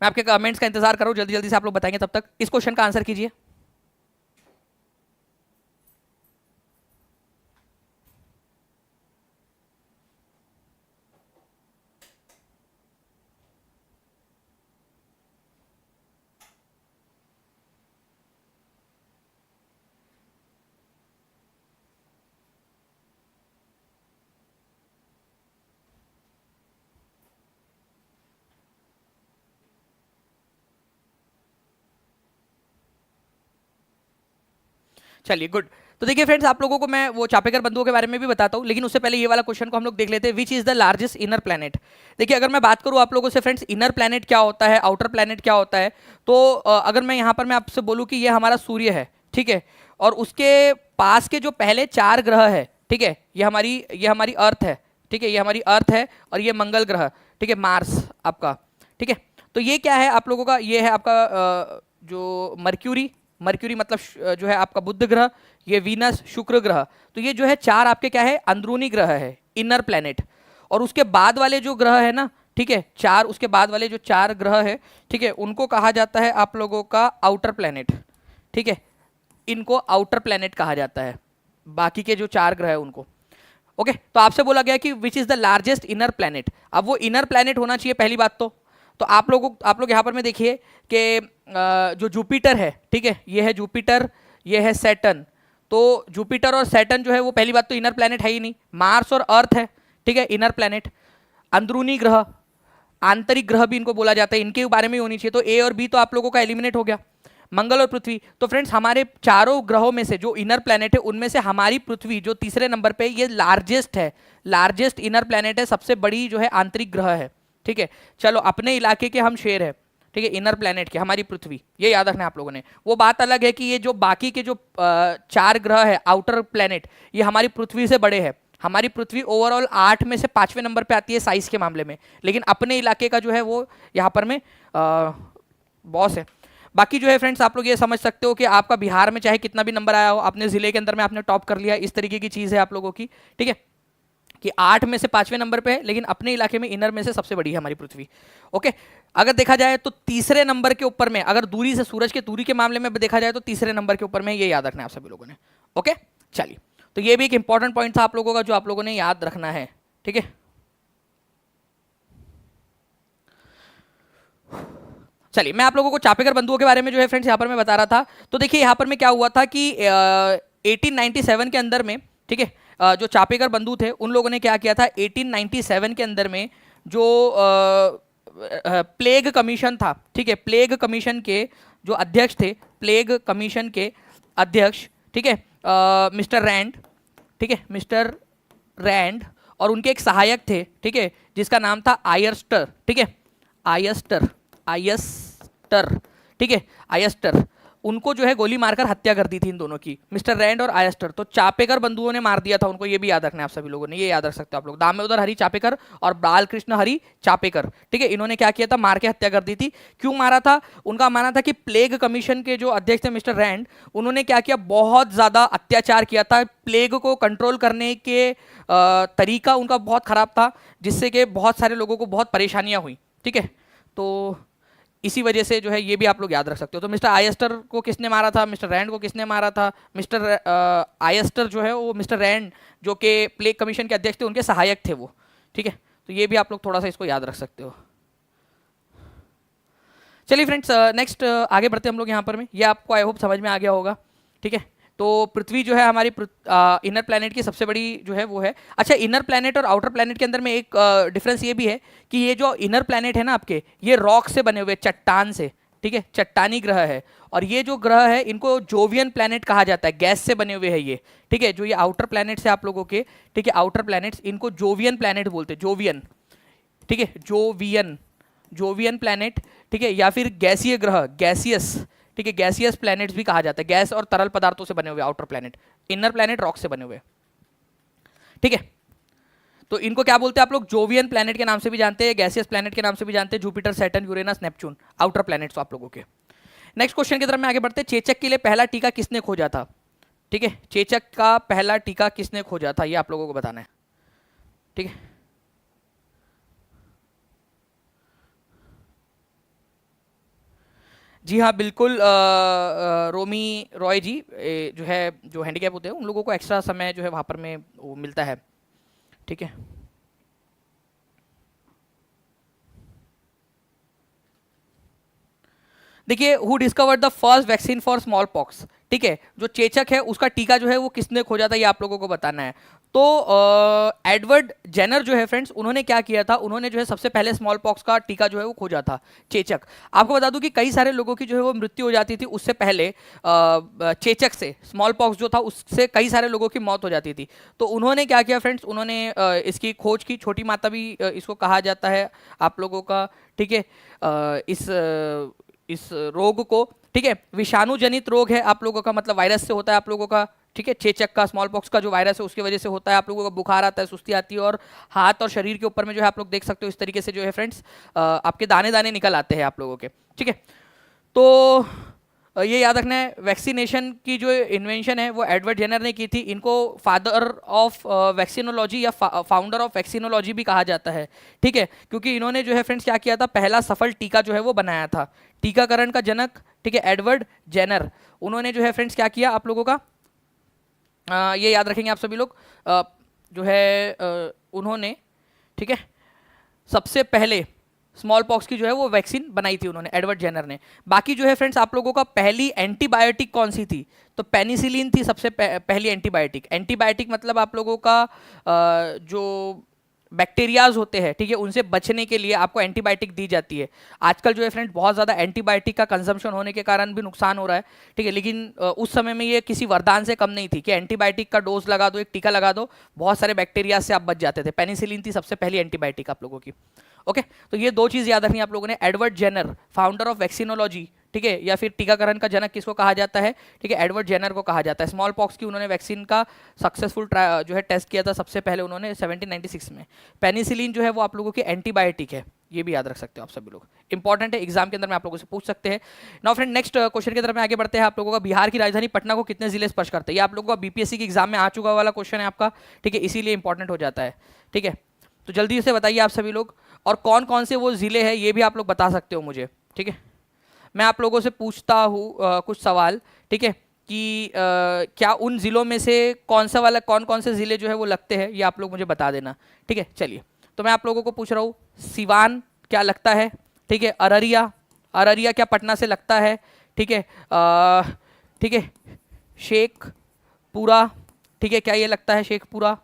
मैं आपके कमेंट्स का इंतजार करूँ, जल्दी जल्दी से आप लोग बताएंगे, तब तक इस क्वेश्चन का आंसर कीजिए। चलिए, गुड। तो देखिए फ्रेंड्स, आप लोगों को मैं वो चापेकर बंधुओं के बारे में भी बताता हूँ, लेकिन उससे पहले ये वाला क्वेश्चन को हम लोग देख लेते हैं, which is the largest inner planet. देखिए, अगर मैं बात करूँ आप लोगों से फ्रेंड्स, इनर प्लैनेट क्या होता है, आउटर प्लैनेट क्या होता है, तो अगर मैं यहाँ पर मैं आपसे बोलूँ कि ये हमारा सूर्य है, ठीक है, और उसके पास के जो पहले 4 ग्रह है, ठीक है, ये हमारी अर्थ है, ठीक है, ये हमारी अर्थ है, और ये मंगल ग्रह, ठीक है, मार्स आपका, ठीक है। तो ये क्या है आप लोगों का, ये है आपका जो मर्क्यूरी मतलब जो है आपका बुध ग्रह, ये वीनस शुक्र ग्रह। तो ये जो है 4 आपके क्या है, अंदरूनी ग्रह है, इनर प्लैनेट। और उसके बाद वाले जो ग्रह है ना, ठीक है, 4 उसके बाद वाले जो 4 ग्रह है, ठीक है, उनको कहा जाता है आप लोगों का आउटर प्लैनेट, ठीक है, इनको आउटर प्लैनेट कहा जाता है, बाकी के जो 4 ग्रह है उनको। ओके, तो आपसे बोला गया कि which is the largest inner planet. अब वो इनर प्लैनेट होना चाहिए पहली बात तो आप लोग यहाँ पर में देखिए कि जो जुपिटर है, ठीक है, ये है जुपिटर, ये है सैटर्न। तो जुपिटर और सैटर्न जो है वो पहली बात तो इनर प्लैनेट है ही नहीं। मार्स और अर्थ है, ठीक है, इनर प्लैनेट। अंदरूनी ग्रह, आंतरिक ग्रह भी इनको बोला जाता है, इनके बारे में होनी चाहिए। तो ए और बी तो आप लोगों का एलिमिनेट हो गया। मंगल और पृथ्वी, तो फ्रेंड्स हमारे चारों ग्रहों में से जो इनर प्लैनेट है उनमें से हमारी पृथ्वी जो तीसरे नंबर पे, ये लार्जेस्ट है, लार्जेस्ट इनर प्लैनेट है, सबसे बड़ी जो है आंतरिक ग्रह है, ठीक है। चलो, अपने इलाके के हम शेर है, ठीक है, इनर प्लैनेट के हमारी पृथ्वी, ये याद रखना है आप लोगों ने। वो बात अलग है कि ये जो बाकी के जो 4 ग्रह है आउटर प्लैनेट, ये हमारी पृथ्वी से बड़े हैं। हमारी पृथ्वी ओवरऑल 8 में से 5वें नंबर पे आती है साइज के मामले में, लेकिन अपने इलाके का जो है वो यहाँ पर में बॉस है। बाकी जो है फ्रेंड्स, आप लोग ये समझ सकते हो कि आपका बिहार में चाहे कितना भी नंबर आया हो, अपने जिले के अंदर में आपने टॉप कर लिया, इस तरीके की चीज़ है आप लोगों की, ठीक है, कि 8 में से 5वें नंबर पे है, लेकिन अपने इलाके में इनर में से सबसे बड़ी है हमारी पृथ्वी। ओके, अगर देखा जाए तो तीसरे नंबर के ऊपर में, अगर दूरी से सूरज के दूरी के मामले में देखा जाए तो तीसरे नंबर के ऊपर में, ये याद रखना है आप सभी लोगों ने। ओके, चलिए, तो ये भी एक इंपॉर्टेंट पॉइंट था आप लोगों का जो आप लोगों ने याद रखना है, ठीक है। चलिए, मैं आप लोगों को चापेकर बंधुओं के बारे में जो है फ्रेंड्स यहाँ पर मैं बता रहा था। तो देखिए यहाँ पर में क्या हुआ था कि 1897 के अंदर में, ठीक है, जो चापेकर बंधु थे उन लोगों ने क्या किया था, 1897 के अंदर में जो प्लेग कमीशन था, ठीक है, प्लेग कमीशन के जो अध्यक्ष थे, प्लेग कमीशन के अध्यक्ष, ठीक है, मिस्टर रैंड, ठीक है, मिस्टर रैंड, और उनके एक सहायक थे, ठीक है, जिसका नाम था आयस्टर, ठीक है, आयस्टर, ठीक है, आयस्टर। उनको जो है गोली मारकर हत्या कर दी थी इन दोनों की, मिस्टर रैंड और आयस्टर। तो चापेकर बंधुओं ने मार दिया था उनको, ये भी याद रखना है आप सभी लोगों ने, ये याद रख सकते हो आप लोग। दामोदर हरि चापेकर और बालकृष्ण हरि चापेकर, ठीक है, इन्होंने क्या किया था, मार के हत्या कर दी थी। क्यों मारा था? उनका मानना था कि प्लेग कमीशन के जो अध्यक्ष थे मिस्टर रैंड, उन्होंने क्या किया, बहुत ज़्यादा अत्याचार किया था। प्लेग को कंट्रोल करने के तरीका उनका बहुत ख़राब था, जिससे कि बहुत सारे लोगों को बहुत परेशानियाँ हुई, ठीक है। तो इसी वजह से जो है ये भी आप लोग याद रख सकते हो। तो मिस्टर आयस्टर को किसने मारा था, मिस्टर रैंड को किसने मारा था? मिस्टर आयस्टर जो है वो मिस्टर रैंड जो कि प्लेग कमीशन के अध्यक्ष थे उनके सहायक थे वो, ठीक है। तो ये भी आप लोग थोड़ा सा इसको याद रख सकते हो। चलिए फ्रेंड्स, नेक्स्ट आगे बढ़ते हैं हम लोग यहाँ पर में। ये आपको आई होप समझ में आ गया होगा, ठीक है। तो पृथ्वी जो है हमारी इनर प्लैनेट की सबसे बड़ी जो है वो है। अच्छा, इनर प्लैनेट और आउटर प्लैनेट के अंदर में एक डिफरेंस ये भी है कि ये जो इनर प्लैनेट है ना आपके, ये रॉक से बने हुए, चट्टान से, ठीक है, चट्टानी ग्रह है। और ये जो ग्रह है इनको जोवियन प्लैनेट कहा जाता है, गैस से बने हुए हैं ये, ठीक है। जो ये आउटर प्लैनेट्स है आप लोगों के, ठीक है, आउटर प्लैनेट्स, इनको जोवियन प्लैनेट बोलते हैं, जोवियन, ठीक है, जोवियन प्लैनेट, ठीक है, या फिर गैसीय ग्रह, गैसियस, ठीक है, गैसियस प्लैनेट्स भी कहा जाता है। गैस और तरल पदार्थों से बने हुए outer planet, inner planet rock से बने हुए, ठीक है। तो इनको क्या बोलते हैं आप लोग, जोवियन प्लैनेट के नाम से भी जानते हैं, गैसियस प्लैनेट के नाम से भी जानते हैं, Jupiter, Saturn, Uranus, Neptune, outer planets आप लोगों के। नेक्स्ट क्वेश्चन की तरफ में आगे बढ़ते हैं। चेचक के लिए पहला टीका किसने खोजा था? ठीक है, चेचक का पहला टीका किसने खोजा था, ये आप लोगों को बताना है। ठीक है, जी हाँ बिल्कुल, रोमी रॉय जी, जो है जो हैंडीकैप होते हैं उन लोगों को एक्स्ट्रा समय जो है वहाँ पर में वो मिलता है। ठीक है, देखिए, who discovered the first vaccine for small pox. ठीक है, जो चेचक है उसका टीका जो है वो किसने खोजा था, ये आप लोगों को बताना है। तो एडवर्ड जेनर जो है फ्रेंड्स, उन्होंने क्या किया था, उन्होंने जो है सबसे पहले स्मॉल पॉक्स का टीका जो है वो खोजा था, चेचक। आपको बता दूं कि कई सारे लोगों की जो है वो मृत्यु हो जाती थी उससे पहले, चेचक से, स्मॉल पॉक्स जो था उससे कई सारे लोगों की मौत हो जाती थी। तो उन्होंने क्या किया फ्रेंड्स, उन्होंने इसकी खोज की, छोटी माता भी इसको कहा जाता है आप लोगों का। ठीक है, इस रोग को, ठीक है, विषाणु जनित रोग है आप लोगों का, मतलब वायरस से होता है आप लोगों का। ठीक है, चेचक का, स्मॉल पॉक्स का जो वायरस है उसकी वजह से होता है आप लोगों का, बुखार आता है, सुस्ती आती है, और हाथ और शरीर के ऊपर में जो है आप लोग देख सकते हो इस तरीके से जो है फ्रेंड्स, आपके दाने दाने निकल आते हैं आप लोगों के। ठीक है, तो ये याद रखना है, वैक्सीनेशन की जो इन्वेंशन है वो एडवर्ड जेनर ने की थी। इनको फादर ऑफ वैक्सीनोलॉजी या फाउंडर ऑफ वैक्सीनोलॉजी भी कहा जाता है। ठीक है, क्योंकि इन्होंने जो है फ्रेंड्स क्या किया था, पहला सफल टीका जो है वो बनाया था, टीकाकरण का जनक। ठीक है, एडवर्ड जेनर, उन्होंने जो है फ्रेंड्स क्या किया आप लोगों का, ये याद रखेंगे आप सभी लोग, जो है उन्होंने, ठीक है, सबसे पहले स्मॉल पॉक्स की जो है वो वैक्सीन बनाई थी उन्होंने, एडवर्ड जेनर ने। बाकी जो है फ्रेंड्स आप लोगों का, पहली एंटीबायोटिक कौन सी थी, तो पेनिसिलिन थी सबसे पहली एंटीबायोटिक। एंटीबायोटिक मतलब आप लोगों का जो बैक्टीरियाज होते हैं, ठीक है, उनसे बचने के लिए आपको एंटीबायोटिक दी जाती है। आजकल जो है फ्रेंड्स बहुत ज़्यादा एंटीबायोटिक का कंजम्पशन होने के कारण भी नुकसान हो रहा है। ठीक है, लेकिन उस समय में ये किसी वरदान से कम नहीं थी कि एंटीबायोटिक का डोज लगा दो, एक टीका लगा दो, बहुत सारे बैक्टीरिया से आप बच जाते थे। पेनिसिलिन थी सबसे पहली एंटीबायोटिक आप लोगों की। ओके, तो ये दो चीज़ याद रखनी आप लोगों ने। Edward Jenner, founder of vaccinology, ठीक है, या फिर टीकाकरण का जनक किसको कहा जाता है, ठीक है, एडवर्ड जेनर को कहा जाता है। स्मॉल पॉक्स की उन्होंने वैक्सीन का सक्सेसफुल जो है टेस्ट किया था सबसे पहले उन्होंने 1796 में। पेनिसिलिन जो है वो आप लोगों की एंटीबायोटिक है, ये भी याद रख सकते हो आप सभी लोग, इंपॉर्टेंट है, एग्जाम के अंदर में आप लोगों से पूछ सकते हैं। नाउ फ्रेंड, नेक्स्ट क्वेश्चन की तरफ में आगे बढ़ते हैं। आप लोगों का, बिहार की राजधानी पटना को कितने जिले स्पर्श करते हैं, ये आप लोगों का बीपीएससी के एग्जाम में आ चुका वाला क्वेश्चन है आपका। ठीक है, इसीलिए इंपॉर्टेंट हो जाता है। ठीक है, तो जल्दी से बताइए आप सभी लोग, और कौन कौन से वो जिले हैं ये भी आप लोग बता सकते हो मुझे। ठीक है, मैं आप लोगों से पूछता हूँ कुछ सवाल। ठीक है, कि क्या उन जिलों में से कौन सा वाला, कौन कौन से ज़िले जो है वो लगते हैं, ये आप लोग मुझे बता देना। ठीक है, चलिए, तो मैं आप लोगों को पूछ रहा हूँ, सिवान क्या लगता है? ठीक है, अररिया, अररिया क्या पटना से लगता है? ठीक है, ठीक है, शेखपुरा, ठीक है, क्या ये लगता है शेखपुरा?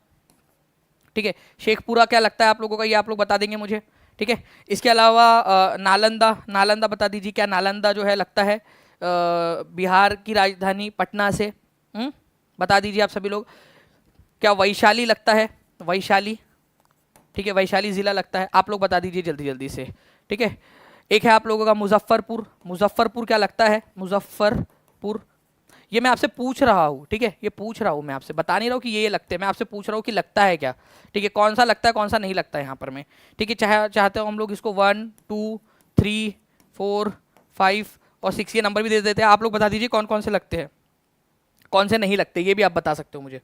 ठीक है, शेखपुरा क्या लगता है आप लोगों का, ये आप लोग बता देंगे मुझे। ठीक है, इसके अलावा नालंदा, नालंदा बता दीजिए, क्या नालंदा जो है लगता है बिहार की राजधानी पटना से? बता दीजिए आप सभी लोग। क्या वैशाली लगता है? वैशाली, ठीक है, वैशाली ज़िला लगता है, आप लोग बता दीजिए जल्दी जल्दी से। ठीक है, एक है आप लोगों का मुजफ्फरपुर, मुजफ्फरपुर क्या लगता है? मुजफ्फरपुर, ये मैं आपसे पूछ रहा हूँ, ठीक है, ये पूछ रहा हूँ मैं आपसे, बता नहीं रहा हूँ कि ये लगते हैं, मैं आपसे पूछ रहा हूँ कि लगता है क्या। ठीक है, कौन सा लगता है कौन सा नहीं लगता है यहाँ पर में। ठीक है, चाहते हो हम लोग इसको 1 2 3 4 5 और 6 ये नंबर भी दे देते हैं। आप लोग बता दीजिए कौन कौन से लगते हैं, कौन से नहीं लगते, ये भी आप बता सकते हो मुझे।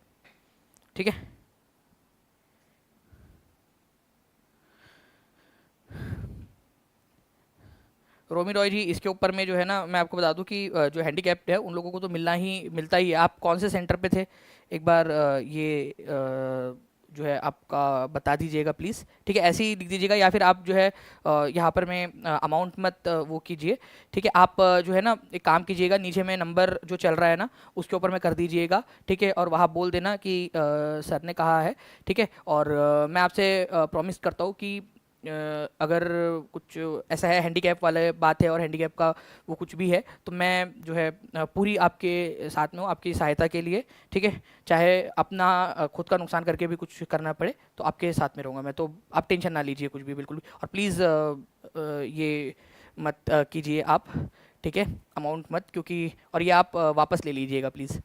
ठीक है, रोमी रॉय जी, इसके ऊपर में जो है ना, मैं आपको बता दूं कि जो हैंडीकैप्ड है उन लोगों को तो मिलता ही है। आप कौन से सेंटर पे थे एक बार, ये जो है आपका बता दीजिएगा प्लीज़। ठीक है, ऐसे ही लिख दीजिएगा, या फिर आप जो है यहाँ पर में अमाउंट मत वो कीजिए। ठीक है, आप जो है ना एक काम कीजिएगा, नीचे में नंबर जो चल रहा है ना उसके ऊपर में कर दीजिएगा। ठीक है, और वहाँ बोल देना कि सर ने कहा है। ठीक है, और मैं आपसे प्रॉमिस करता हूँ कि अगर कुछ ऐसा है हैंडीकैप वाला बात है और हैंडीकैप का वो कुछ भी है, तो मैं जो है पूरी आपके साथ में हूँ, आपकी सहायता के लिए। ठीक है, चाहे अपना खुद का नुकसान करके भी कुछ करना पड़े तो आपके साथ में रहूँगा मैं, तो आप टेंशन ना लीजिए कुछ भी, बिल्कुल भी। और प्लीज़ ये मत कीजिए आप, ठीक है, अमाउंट मत, क्योंकि और ये आप वापस ले लीजिएगा प्लीज़।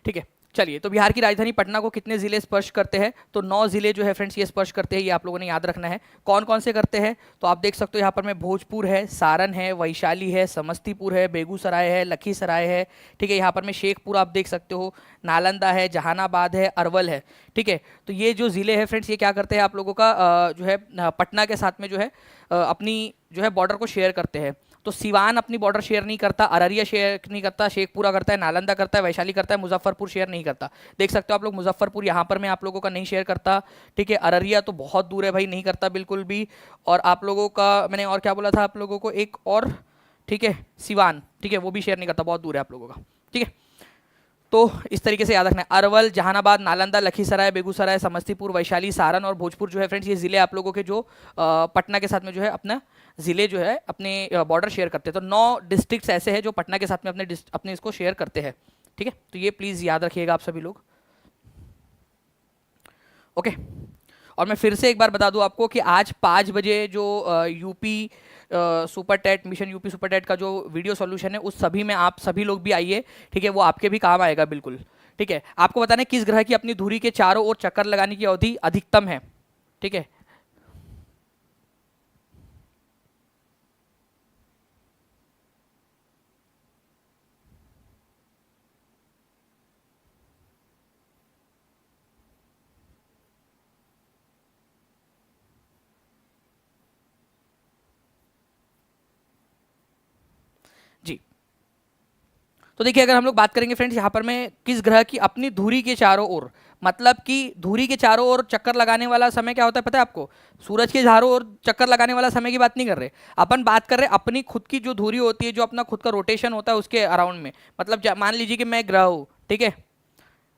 ठीक है, चलिए, तो बिहार की राजधानी पटना को कितने जिले स्पर्श करते हैं? तो 9 जिले जो है फ्रेंड्स ये स्पर्श करते हैं, ये आप लोगों ने याद रखना है। कौन कौन से करते हैं? तो आप देख सकते हो यहाँ पर में भोजपुर है, सारण है, वैशाली है, समस्तीपुर है, बेगूसराय है, लखीसराय है, ठीक है। यहाँ पर में शेखपुरा आप देख सकते हो, नालंदा है, जहानाबाद है, अरवल है, ठीक है। तो ये जो जिले हैं फ्रेंड्स ये क्या करते हैं आप लोगों का जो है पटना के साथ में जो है अपनी जो है बॉर्डर को शेयर करते हैं। तो सिवान अपनी बॉर्डर शेयर नहीं करता, अररिया शेयर नहीं करता, शेखपुरा करता है, नालंदा करता है, वैशाली करता है, मुजफ्फरपुर शेयर नहीं करता। देख सकते हो आप लोग, मुजफ्फरपुर यहाँ पर मैं आप लोगों का नहीं शेयर करता, ठीक है। अररिया तो बहुत दूर है भाई, नहीं करता बिल्कुल भी। और आप लोगों का मैंने और क्या बोला था आप लोगों को, एक और, ठीक है, सिवान, ठीक है, वो भी शेयर नहीं करता, बहुत दूर है आप लोगों का, ठीक है। तो इस तरीके से याद रखना है, अरवल, जहानाबाद, नालंदा, लखीसराय, बेगूसराय, समस्तीपुर, वैशाली, सारण और भोजपुर जो है फ्रेंड्स ये जिले आप लोगों के जो पटना के साथ में जो है अपना जिले जो है अपने बॉर्डर शेयर करते हैं। तो 9 डिस्ट्रिक्ट्स ऐसे हैं जो पटना के साथ में अपने इसको शेयर करते हैं, ठीक है। तो ये प्लीज़ याद रखिएगा आप सभी लोग, ओके। और मैं फिर से एक बार बता दूं आपको कि आज 5 बजे जो UP super TET, mission UP super TET का जो वीडियो सॉल्यूशन है उस सभी में आप सभी लोग भी आइए, ठीक है। वो आपके भी काम आएगा बिल्कुल, ठीक है। आपको बताना है किस ग्रह की अपनी धुरी के चारों ओर चक्कर लगाने की अवधि अधिकतम है, ठीक है। जी, तो देखिए अगर हम लोग बात करेंगे फ्रेंड्स यहाँ पर मैं किस ग्रह की अपनी धुरी के चारों ओर, मतलब कि धुरी के चारों ओर चक्कर लगाने वाला समय क्या होता है पता है आपको? सूरज के चारों ओर चक्कर लगाने वाला समय की बात नहीं कर रहे, अपन बात कर रहे हैं अपनी खुद की जो धुरी होती है, जो अपना खुद का रोटेशन होता है उसके अराउंड में। मतलब मान लीजिए कि मैं ग्रह हूँ, ठीक है,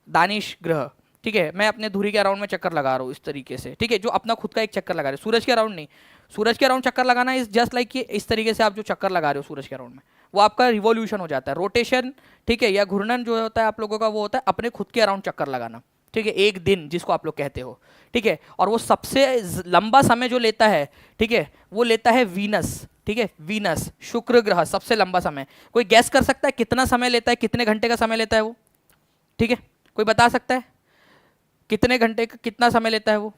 दानिश ग्रह, ठीक है, मैं अपने धुरी के अराउंड में चक्कर लगा रहा हूँ इस तरीके से, ठीक है, जो अपना खुद का एक चक्कर लगा रहे, सूरज के अराउंड नहीं। सूरज के अराउंड चक्कर लगाना इज जस्ट लाइक कि इस तरीके से आप जो चक्कर लगा रहे हो सूरज के अराउंड में, वो आपका रिवॉल्यूशन हो जाता है, रोटेशन, ठीक है, या घूर्णन जो होता है आप लोगों का वो होता है अपने खुद के अराउंड चक्कर लगाना, ठीक है, एक दिन जिसको आप लोग कहते हो, ठीक है। और वो सबसे लंबा समय जो लेता है, ठीक है, वो लेता है वीनस, ठीक है, वीनस शुक्र ग्रह सबसे लंबा समय। कोई गैस कर सकता है कितना समय लेता है, कितने घंटे का समय लेता है वो? ठीक है, कोई बता सकता है कितने घंटे का कितना समय लेता है वो?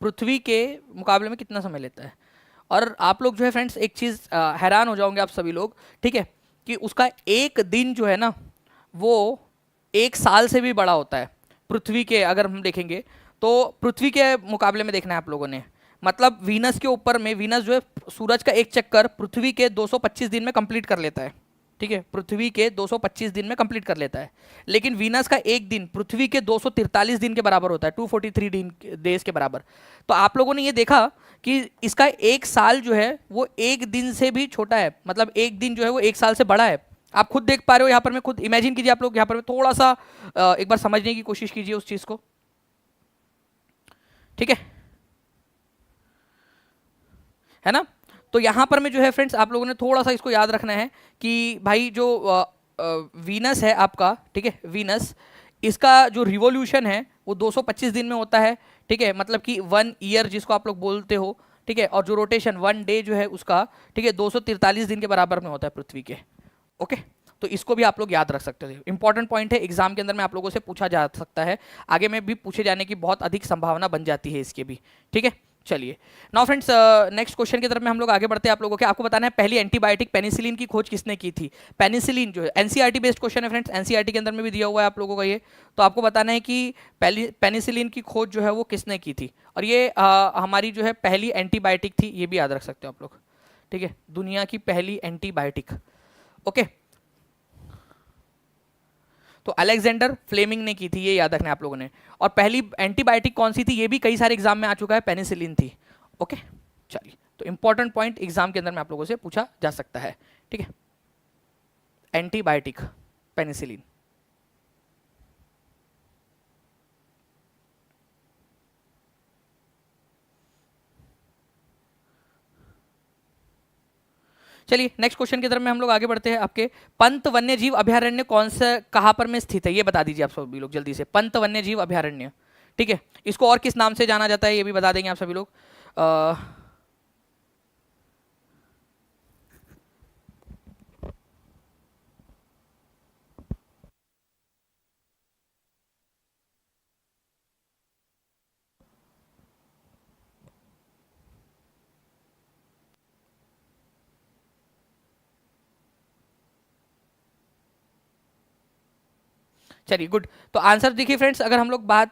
पृथ्वी के मुकाबले में कितना समय लेता है? और आप लोग जो है फ्रेंड्स एक चीज़ हैरान हो जाओगे आप सभी लोग, ठीक है, कि उसका एक दिन जो है ना वो 1 साल से भी बड़ा होता है। पृथ्वी के अगर हम देखेंगे तो पृथ्वी के मुकाबले में देखना है आप लोगों ने, मतलब वीनस के ऊपर में, वीनस जो है सूरज का एक चक्कर पृथ्वी के 225 दिन में कंप्लीट कर लेता है, ठीक है, पृथ्वी के 225 दिन में कंप्लीट कर लेता है। लेकिन वीनस का एक दिन पृथ्वी के 243 दिन के बराबर होता है, 243 दिन डेज के बराबर। तो आप लोगों ने ये देखा कि इसका 1 साल जो है वो एक दिन से भी छोटा है, मतलब एक दिन जो है वो 1 साल से बड़ा है। आप खुद देख पा रहे हो यहाँ पर, मैं खुद इमेजिन कीजिए आप लोग यहाँ पर, थोड़ा सा एक बार समझने की कोशिश कीजिए उस चीज को, ठीक है ना। तो यहाँ पर में जो है फ्रेंड्स आप लोगों ने थोड़ा सा इसको याद रखना है कि भाई जो वीनस है आपका, ठीक है, वीनस, इसका जो रिवॉल्यूशन है वो 225 दिन में होता है, ठीक है, मतलब कि 1 ईयर जिसको आप लोग बोलते हो, ठीक है। और जो रोटेशन 1 डे जो है उसका, ठीक है, 243 दिन के बराबर में होता है पृथ्वी के, ओके। तो इसको भी आप लोग याद रख सकते हो, इंपॉर्टेंट पॉइंट है, एग्जाम के अंदर में आप लोगों से पूछा जा सकता है, आगे में भी पूछे जाने की बहुत अधिक संभावना बन जाती है इसके भी, ठीक है। चलिए नाउ फ्रेंड्स नेक्स्ट क्वेश्चन की तरफ में हम लोग आगे बढ़ते हैं। आप लोगों के आपको बताना है पहली एंटीबायोटिक पेनिसिलिन की खोज किसने की थी? पेनिसिलिन जो है एनसीईआरटी बेस्ड क्वेश्चन है फ्रेंड्स, एनसीईआरटी के अंदर में भी दिया हुआ है आप लोगों का ये। तो आपको बताना है कि पहली पेनिसिलिन की खोज जो है वो किसने की थी, और ये हमारी जो है पहली एंटीबायोटिक थी, ये भी याद रख सकते हो आप लोग, ठीक है, दुनिया की पहली एंटीबायोटिक, ओके। तो अलेक्जेंडर फ्लेमिंग ने की थी, ये याद रखना है आप लोगों ने। और पहली एंटीबायोटिक कौन सी थी, ये भी कई सारे एग्जाम में आ चुका है, पेनिसिलिन थी, ओके। चलिए, तो इंपॉर्टेंट पॉइंट एग्जाम के अंदर में आप लोगों से पूछा जा सकता है, ठीक है, एंटीबायोटिक पेनिसिलिन। चलिए नेक्स्ट क्वेश्चन की तरफ में हम लोग आगे बढ़ते हैं। आपके पंत वन्य जीव अभयारण्य कौन सा कहाँ पर में स्थित है, ये बता दीजिए आप सभी लोग जल्दी से। पंत वन्य जीव अभयारण्य, ठीक है, इसको और किस नाम से जाना जाता है ये भी बता देंगे आप सभी लोग। चलिए गुड। तो आंसर देखिए फ्रेंड्स, अगर हम लोग बात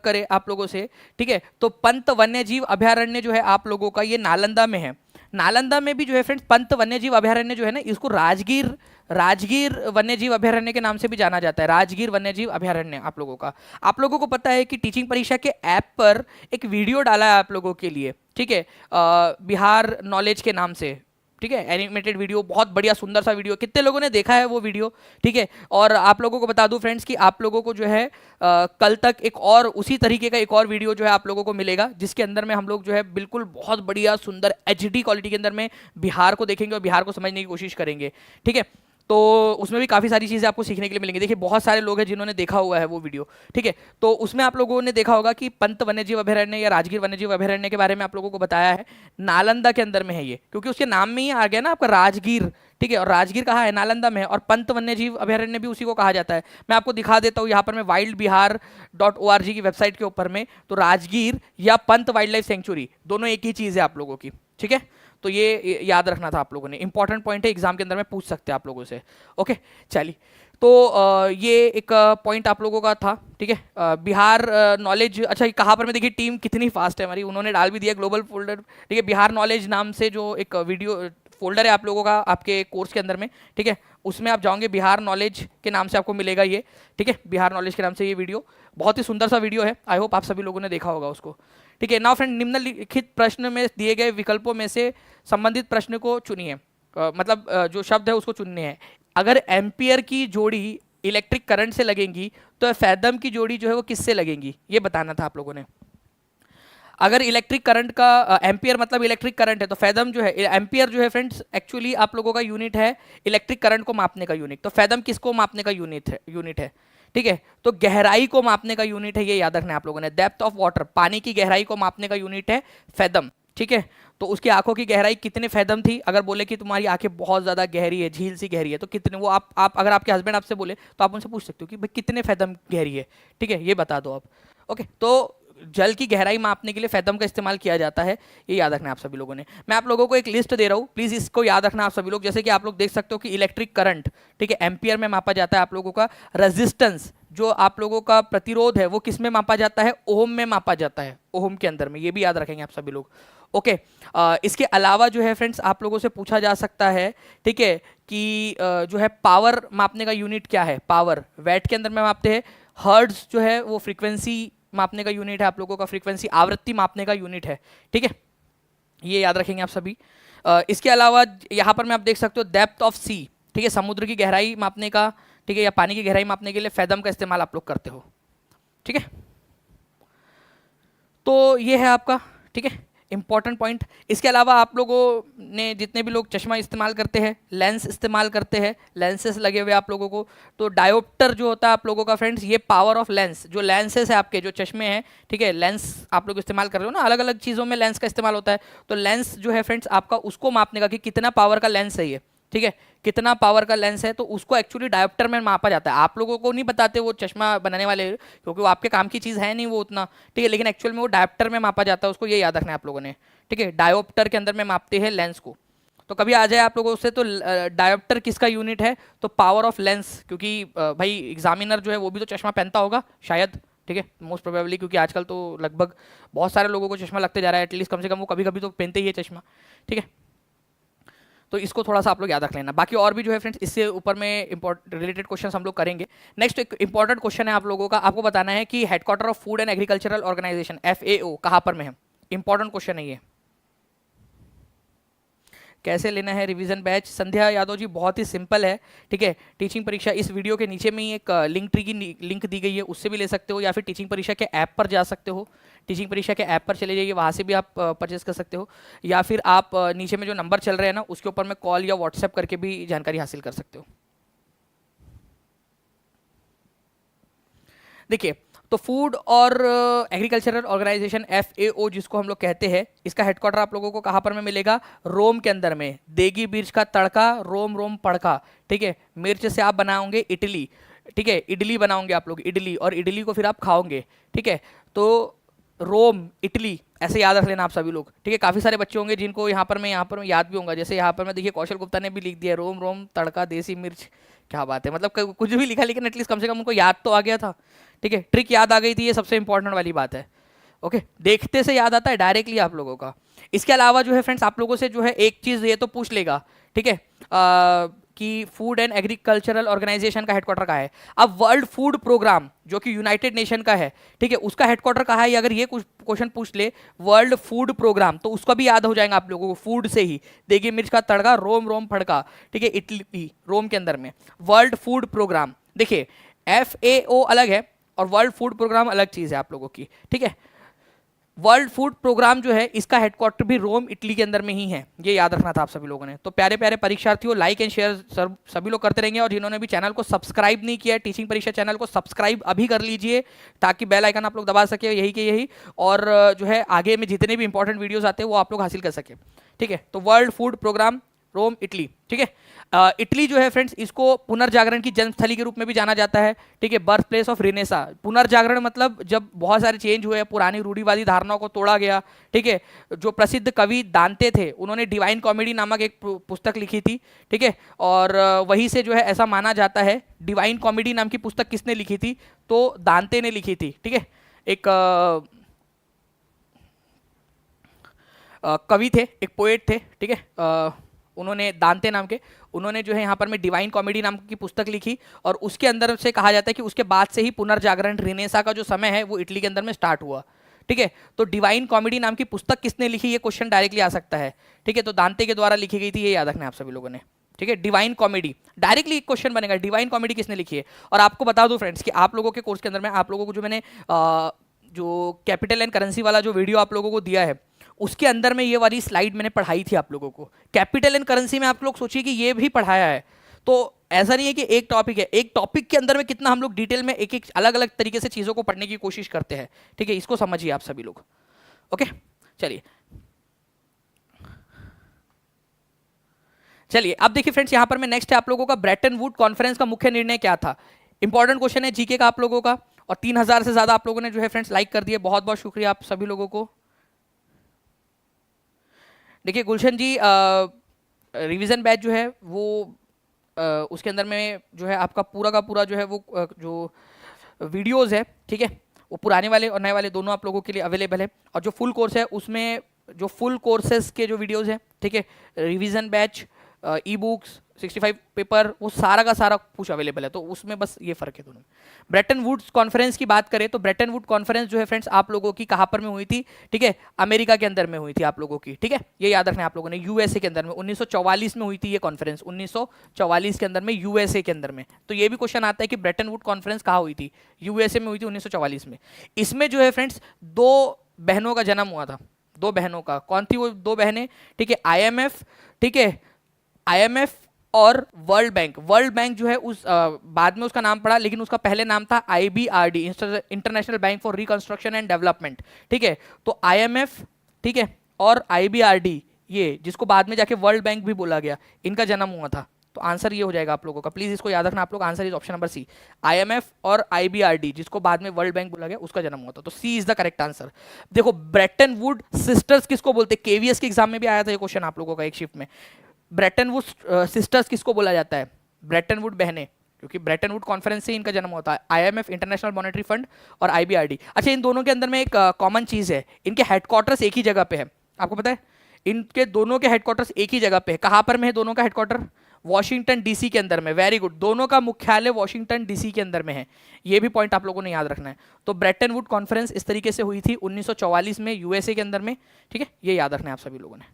करें आप लोगों से, ठीक है, तो पंत वन्यजीव अभयारण्य जो है आप लोगों का ये नालंदा में है। नालंदा में भी जो है फ्रेंड्स पंत वन्यजीव अभयारण्य जो है ना, इसको राजगीर राजगीर वन्यजीव अभयारण्य के नाम से भी जाना जाता है। राजगीर वन्यजीव अभयारण्य आप लोगों का। आप लोगों को पता है कि टीचिंग परीक्षा के ऐप पर एक वीडियो डाला है आप लोगों के लिए, ठीक है, बिहार नॉलेज के नाम से, ठीक है, एनिमेटेड वीडियो, बहुत बढ़िया सुंदर सा वीडियो। कितने लोगों ने देखा है वो वीडियो, ठीक है। और आप लोगों को बता दूं फ्रेंड्स कि आप लोगों को जो है कल तक एक और उसी तरीके का एक और वीडियो जो है आप लोगों को मिलेगा, जिसके अंदर में हम लोग जो है बिल्कुल बहुत बढ़िया सुंदर एचडी क्वालिटी के अंदर में बिहार को देखेंगे और बिहार को समझने की कोशिश करेंगे, ठीक है। तो उसमें भी काफ़ी सारी चीज़ें आपको सीखने के लिए मिलेंगी। देखिए बहुत सारे लोग हैं जिन्होंने देखा हुआ है वो वीडियो, ठीक है। तो उसमें आप लोगों ने देखा होगा कि पंत वन्यजीव अभयारण्य या राजगीर वन्यजीव अभयारण्य के बारे में आप लोगों को बताया है। नालंदा के अंदर में है ये, क्योंकि उसके नाम में ही आ गया ना आपका राजगीर, ठीक है। और राजगीर कहाँ है? नालंदा में है। और पंत वन्यजीव अभयारण्य भी उसी को कहा जाता है। मैं आपको दिखा देता हूँ यहाँ पर मैं wildbihar.org की वेबसाइट के ऊपर में, तो राजगीर या पंत वाइल्ड लाइफ सेंचुरी दोनों एक ही चीज़ है आप लोगों की, ठीक है। तो ये याद रखना था आप लोगों ने, इंपॉर्टेंट पॉइंट है, एग्जाम के अंदर में पूछ सकते हैं आप लोगों से। ओके चलिए, तो ये एक पॉइंट आप लोगों का था, ठीक है। बिहार नॉलेज, अच्छा ये कहाँ पर, मैं देखिए टीम कितनी फास्ट है हमारी, उन्होंने डाल भी दिया ग्लोबल फोल्डर, ठीक है। बिहार नॉलेज नाम से जो एक वीडियो फोल्डर है आप लोगों का आपके कोर्स के अंदर में, ठीक है, उसमें आप जाओगे बिहार नॉलेज के नाम से आपको मिलेगा ये, ठीक है। बिहार नॉलेज के नाम से ये वीडियो, बहुत ही सुंदर सा वीडियो है। आई होप आप सभी लोगों ने देखा होगा उसको, ठीक है। नाउ फ्रेंड, निम्नलिखित प्रश्न में दिए गए विकल्पों में से संबंधित प्रश्न को चुनिए, मतलब जो शब्द है उसको चुनने हैं। अगर एम्पियर की जोड़ी इलेक्ट्रिक करंट से लगेंगी तो फैदम की जोड़ी जो है वो किससे लगेंगी, ये बताना था आप लोगों ने। अगर इलेक्ट्रिक करंट का एम्पियर मतलब इलेक्ट्रिक करंट है, तो फैदम जो है, एम्पियर जो है फ्रेंड्स एक्चुअली आप लोगों का यूनिट है इलेक्ट्रिक करंट को मापने का यूनिट, तो फैदम किसको मापने का यूनिट है, ठीक है। तो गहराई को मापने का यूनिट है, ये याद रखना है आप लोगों ने। डेप्थ ऑफ वाटर, पानी की गहराई को मापने का यूनिट है फैदम, ठीक है। तो उसकी आंखों की गहराई कितने फैदम थी, अगर बोले कि तुम्हारी आंखें बहुत ज्यादा गहरी है, झील सी गहरी है, तो कितने, वो आप अगर आपके हस्बैंड आपसे बोले तो आप उनसे पूछ सकते हो कि भाई कितने फैदम गहरी है, ठीक है, ये बता दो आप। ओके, तो जल की गहराई मापने के लिए फैदम का इस्तेमाल किया जाता है, ये याद रखना है आप सभी लोगों ने। मैं आप लोगों को एक लिस्ट दे रहा हूँ, प्लीज इसको याद रखना आप सभी लोग। जैसे कि आप लोग देख सकते हो कि इलेक्ट्रिक करंट, ठीक है, एम्पियर में मापा जाता है आप लोगों का। रेजिस्टेंस, जो आप लोगों का प्रतिरोध है, वो किस में मापा जाता है? ओम में मापा जाता है, ओम के अंदर में, ये भी याद रखेंगे आप सभी लोग। ओके, इसके अलावा जो है फ्रेंड्स आप लोगों से पूछा जा सकता है, ठीक है, कि जो है पावर मापने का यूनिट क्या है। पावर वैट के अंदर में मापते हैं। हर्ट्ज जो है वो फ्रीक्वेंसी मापने का यूनिट है आप लोगों का, फ्रीक्वेंसी आवृत्ति मापने का यूनिट है, ठीक है, ये याद रखेंगे आप सभी। इसके अलावा यहाँ पर में आप देख सकते हो डेप्थ ऑफ सी, ठीक है, समुद्र की गहराई मापने का, ठीक है, या पानी की गहराई मापने के लिए फैदम का इस्तेमाल आप लोग करते हो, ठीक है। तो ये है आपका, ठीक है, इंपॉर्टेंट पॉइंट। इसके अलावा आप लोगों ने, जितने भी लोग चश्मा इस्तेमाल करते हैं, लेंस इस्तेमाल करते हैं, लेंसेस लगे हुए आप लोगों को, तो डायोप्टर जो होता है आप लोगों का फ्रेंड्स, ये पावर ऑफ लेंस, जो लेंसेस है आपके, जो चश्मे हैं, ठीक है, लेंस आप लोग इस्तेमाल कर रहे हो ना, अलग अलग चीज़ों में लेंस का इस्तेमाल होता है, तो लेंस जो है फ्रेंड्स आपका, उसको मापने का कि कितना पावर का लेंस है ये, ठीक है, कितना पावर का लेंस है, तो उसको एक्चुअली डायोप्टर में मापा जाता है। आप लोगों को नहीं बताते वो चश्मा बनाने वाले, क्योंकि वो आपके काम की चीज़ है नहीं वो उतना, ठीक है, लेकिन एक्चुअल में वो डायोप्टर में मापा जाता है, उसको ये याद रखना है आप लोगों ने, ठीक है। डायोप्टर के अंदर में मापते हैं लेंस को। तो कभी आ जाए आप लोगों से तो डायोप्टर किसका यूनिट है, तो पावर ऑफ लेंस, क्योंकि भाई एग्जामिनर जो है वो भी तो चश्मा पहनता होगा शायद, ठीक है, मोस्ट प्रोबेबली, क्योंकि आजकल तो लगभग बहुत सारे लोगों को चश्मा लगते जा रहा है, एटलीस्ट कम से कम वो कभी कभी तो पहनते ही है चश्मा, ठीक है। तो इसको थोड़ा सा आप लोग याद रख लेना। बाकी और भी जो है फ्रेंड्स इससे ऊपर में रिलेटेड क्वेश्चन हम लोग करेंगे। नेक्स्ट एक इंपॉर्टेंट क्वेश्चन है आप लोगों का, आपको बताना है कि headquarter of food and agricultural organisation FAO कहाँ पर में है। इंपॉर्टेंट क्वेश्चन है ये। कैसे लेना है रिवीजन बैच? संध्या यादव जी, बहुत ही सिंपल है, ठीक है। टीचिंग परीक्षा, इस वीडियो के नीचे में ही एक लिंक ट्री की लिंक दी गई है, उससे भी ले सकते हो, या फिर टीचिंग परीक्षा के ऐप पर जा सकते हो। टीचिंग परीक्षा के ऐप पर चले जाइए, वहाँ से भी आप परचेस कर सकते हो, या फिर आप नीचे में जो नंबर चल रहे हैं ना, उसके ऊपर में कॉल या व्हाट्सएप करके भी जानकारी हासिल कर सकते हो। देखिए, तो फूड और एग्रीकल्चरल ऑर्गेनाइजेशन FAO जिसको हम लोग कहते हैं, इसका हेडक्वार्टर आप लोगों को कहाँ पर में मिलेगा? रोम के अंदर में। देगी मिर्च का तड़का, रोम रोम पड़का, ठीक है। मिर्च से आप बनाओगे इडली, ठीक है, इडली बनाओगे आप लोग, इडली, और इडली को फिर आप खाओगे, ठीक है। तो रोम इटली, ऐसे याद रख लेना आप सभी लोग, ठीक है। काफ़ी सारे बच्चे होंगे जिनको यहाँ पर मैं याद भी होगा, जैसे यहाँ पर मैं देखिए कौशल गुप्ता ने भी लिख दिया रोम रोम तड़का देसी मिर्च क्या बात है, मतलब कुछ भी लिखा लेकिन एटलीस्ट कम से कम उनको याद तो आ गया था। ठीक है, ट्रिक याद आ गई थी, ये सबसे इंपॉर्टेंट वाली बात है। ओके, देखते से याद आता है डायरेक्टली आप लोगों का। इसके अलावा जो है फ्रेंड्स आप लोगों से जो है एक चीज़ ये तो पूछ लेगा, ठीक है, कि फूड एंड एग्रीकल्चरल ऑर्गेनाइजेशन का हेडक्वार्टर कहाँ है। अब वर्ल्ड फूड प्रोग्राम जो कि यूनाइटेड नेशन का है, ठीक है, उसका हेडक्वार्टर कहाँ है, अगर ये कुछ क्वेश्चन पूछ ले वर्ल्ड फूड प्रोग्राम, तो उसका भी याद हो जाएगा आप लोगों को, फूड से ही। देगी मिर्च का तड़का, रोम रोम फड़का, ठीक है, इटली रोम के अंदर में वर्ल्ड फूड प्रोग्राम। देखिए FAO अलग है और वर्ल्ड फूड प्रोग्राम अलग चीज़ है आप लोगों की, ठीक है। वर्ल्ड फूड प्रोग्राम जो है इसका हेडक्वार्टर भी रोम इटली के अंदर में ही है, ये याद रखना था आप सभी लोगों ने। तो प्यारे प्यारे परीक्षार्थियों, लाइक एंड शेयर सभी लोग करते रहेंगे, और जिन्होंने भी चैनल को सब्सक्राइब नहीं किया है, टीचिंग परीक्षा चैनल को सब्सक्राइब अभी कर लीजिए, ताकि बेल आइकन आप लोग दबा सके, यही के यही, और जो है आगे में जितने भी इंपॉर्टेंट वीडियोस आते हैं वो आप लोग हासिल कर सके, ठीक है। तो world food programme Rome Italy, ठीक है। इटली जो है फ्रेंड्स इसको पुनर्जागरण की जन्मस्थली के रूप में भी जाना जाता है, ठीक है, बर्थ प्लेस ऑफ रिनेसा। पुनर्जागरण मतलब जब बहुत सारे चेंज हुए, पुरानी रूढ़िवादी धारणाओं को तोड़ा गया, ठीक है। जो प्रसिद्ध कवि दांते थे उन्होंने डिवाइन कॉमेडी नामक एक पुस्तक लिखी थी, ठीक है, और वहीं से जो है ऐसा माना जाता है। डिवाइन कॉमेडी नाम की पुस्तक किसने लिखी थी, तो दांते ने लिखी थी, ठीक है। एक कवि थे, एक पोएट थे, ठीक है, उन्होंने दांते नाम के, उन्होंने जो है यहाँ पर में डिवाइन कॉमेडी नाम की पुस्तक लिखी, और उसके अंदर से कहा जाता है कि उसके बाद से ही पुनर्जागरण रिनेसा का जो समय है वो इटली के अंदर में स्टार्ट हुआ, ठीक है। तो डिवाइन कॉमेडी नाम की पुस्तक किसने लिखी, ये क्वेश्चन डायरेक्टली आ सकता है, ठीक है। तो दांते के द्वारा लिखी गई थी, ये याद रखना आप सभी लोगों ने, ठीक है। डिवाइन कॉमेडी डायरेक्टली एक क्वेश्चन बनेगा, डिवाइन कॉमेडी किसने लिखी है। और आपको बता दूं फ्रेंड्स कि आप लोगों के कोर्स के अंदर में आप लोगों को जो मैंने जो कैपिटल एंड करेंसी वाला जो वीडियो आप लोगों को दिया है, उसके अंदर में ये वाली स्लाइड मैंने पढ़ाई थी आप लोगों को। कैपिटल एंड करेंसी में आप लोग सोचिए कि ये भी पढ़ाया है, तो ऐसा नहीं है कि एक टॉपिक है, एक टॉपिक के अंदर में कितना हम लोग डिटेल में एक एक अलग अलग तरीके से चीज़ों को पढ़ने की कोशिश करते हैं, ठीक है। इसको समझिए आप सभी लोग, ओके। चलिए चलिए अब देखिए फ्रेंड्स, यहां पर मैं नेक्स्ट है आप लोगों का ब्रेटन वुड कॉन्फ्रेंस का मुख्य निर्णय क्या था। इंपॉर्टेंट क्वेश्चन है जीके का आप लोगों का, और 3000 से ज्यादा आप लोगों ने जो है फ्रेंड्स लाइक कर दिए, बहुत बहुत शुक्रिया आप सभी लोगों को। देखिए गुलशन जी, रिवीजन बैच जो है वो उसके अंदर में जो है आपका पूरा का पूरा जो है वो जो वीडियोस है, ठीक है, वो पुराने वाले और नए वाले दोनों आप लोगों के लिए अवेलेबल है। और जो फुल कोर्स है उसमें जो फुल कोर्सेज के जो वीडियोस है, ठीक है, revision batch, e books, 65 paper, वो सारा का सारा कुछ अवेलेबल है। तो उसमें बस ये फर्क है दोनों में। ब्रेटन वुड्स कॉन्फ्रेंस की बात करें तो ब्रेटन वुड कॉन्फ्रेंस जो है फ्रेंड्स आप लोगों की कहाँ पर में हुई थी, ठीक है, अमेरिका के अंदर में हुई थी आप लोगों की, ठीक है, ये याद रखना है आप लोगों ने। यूएसए के अंदर में 1944 में हुई थी ये कॉन्फ्रेंस, 1944 के अंदर में यूएसए के अंदर में। तो ये भी क्वेश्चन आता है कि ब्रेटन वुड कॉन्फ्रेंस कहाँ हुई थी, यूएसए में हुई थी 1944 में। इसमें जो है फ्रेंड्स दो बहनों का जन्म हुआ था, दो बहनों का। कौन थी वो दो बहनें, ठीक है, IMF, ठीक है, IMF और वर्ल्ड बैंक। वर्ल्ड बैंक जो है उस बाद में उसका नाम पड़ा, लेकिन उसका पहले नाम था IBRD, international bank for reconstruction and development, ठीक है। तो IMF, ठीक है, और IBRD, ये जिसको बाद में जाके वर्ल्ड बैंक भी बोला गया, इनका जन्म हुआ था। तो आंसर ये हो जाएगा आप लोगों का, प्लीज इसको याद रखना आप लोग। Answer is option number C, IMF और IBRD, जिसको बाद में वर्ल्ड बैंक बोला गया, उसका जन्म हुआ था। तो सी इज द करेक्ट आंसर। देखो ब्रेटन वुड सिस्टर्स किसको बोलते हैं, KVS के एग्जाम में भी आया था ये क्वेश्चन आप लोगों का एक शिफ्ट में। ब्रेटन वुड सिस्टर्स किसको बोला जाता है, ब्रेटन वुड बहनें, क्योंकि ब्रेटन वुड कॉन्फ्रेंस से इनका जन्म होता है। IMF, इंटरनेशनल मॉनेटरी फंड, और IBRD। अच्छा, इन दोनों के अंदर में एक कॉमन चीज है, इनके हेडक्वार्टर्स एक ही जगह पे है। आपको पता है इनके दोनों के हेडक्वार्टर्स एक ही जगह पे है। कहां पर में है दोनों का हेडक्वार्टर, वॉशिंगटन DC के अंदर में। वेरी गुड, दोनों का मुख्यालय वॉशिंगटन DC के अंदर में है। ये भी पॉइंट आप लोगों ने याद रखना है। तो ब्रेटन वुड कॉन्फ्रेंस इस तरीके से हुई थी 1944 में यूएसए के अंदर में, ठीक है, ये याद रखना है आप सभी लोगों ने।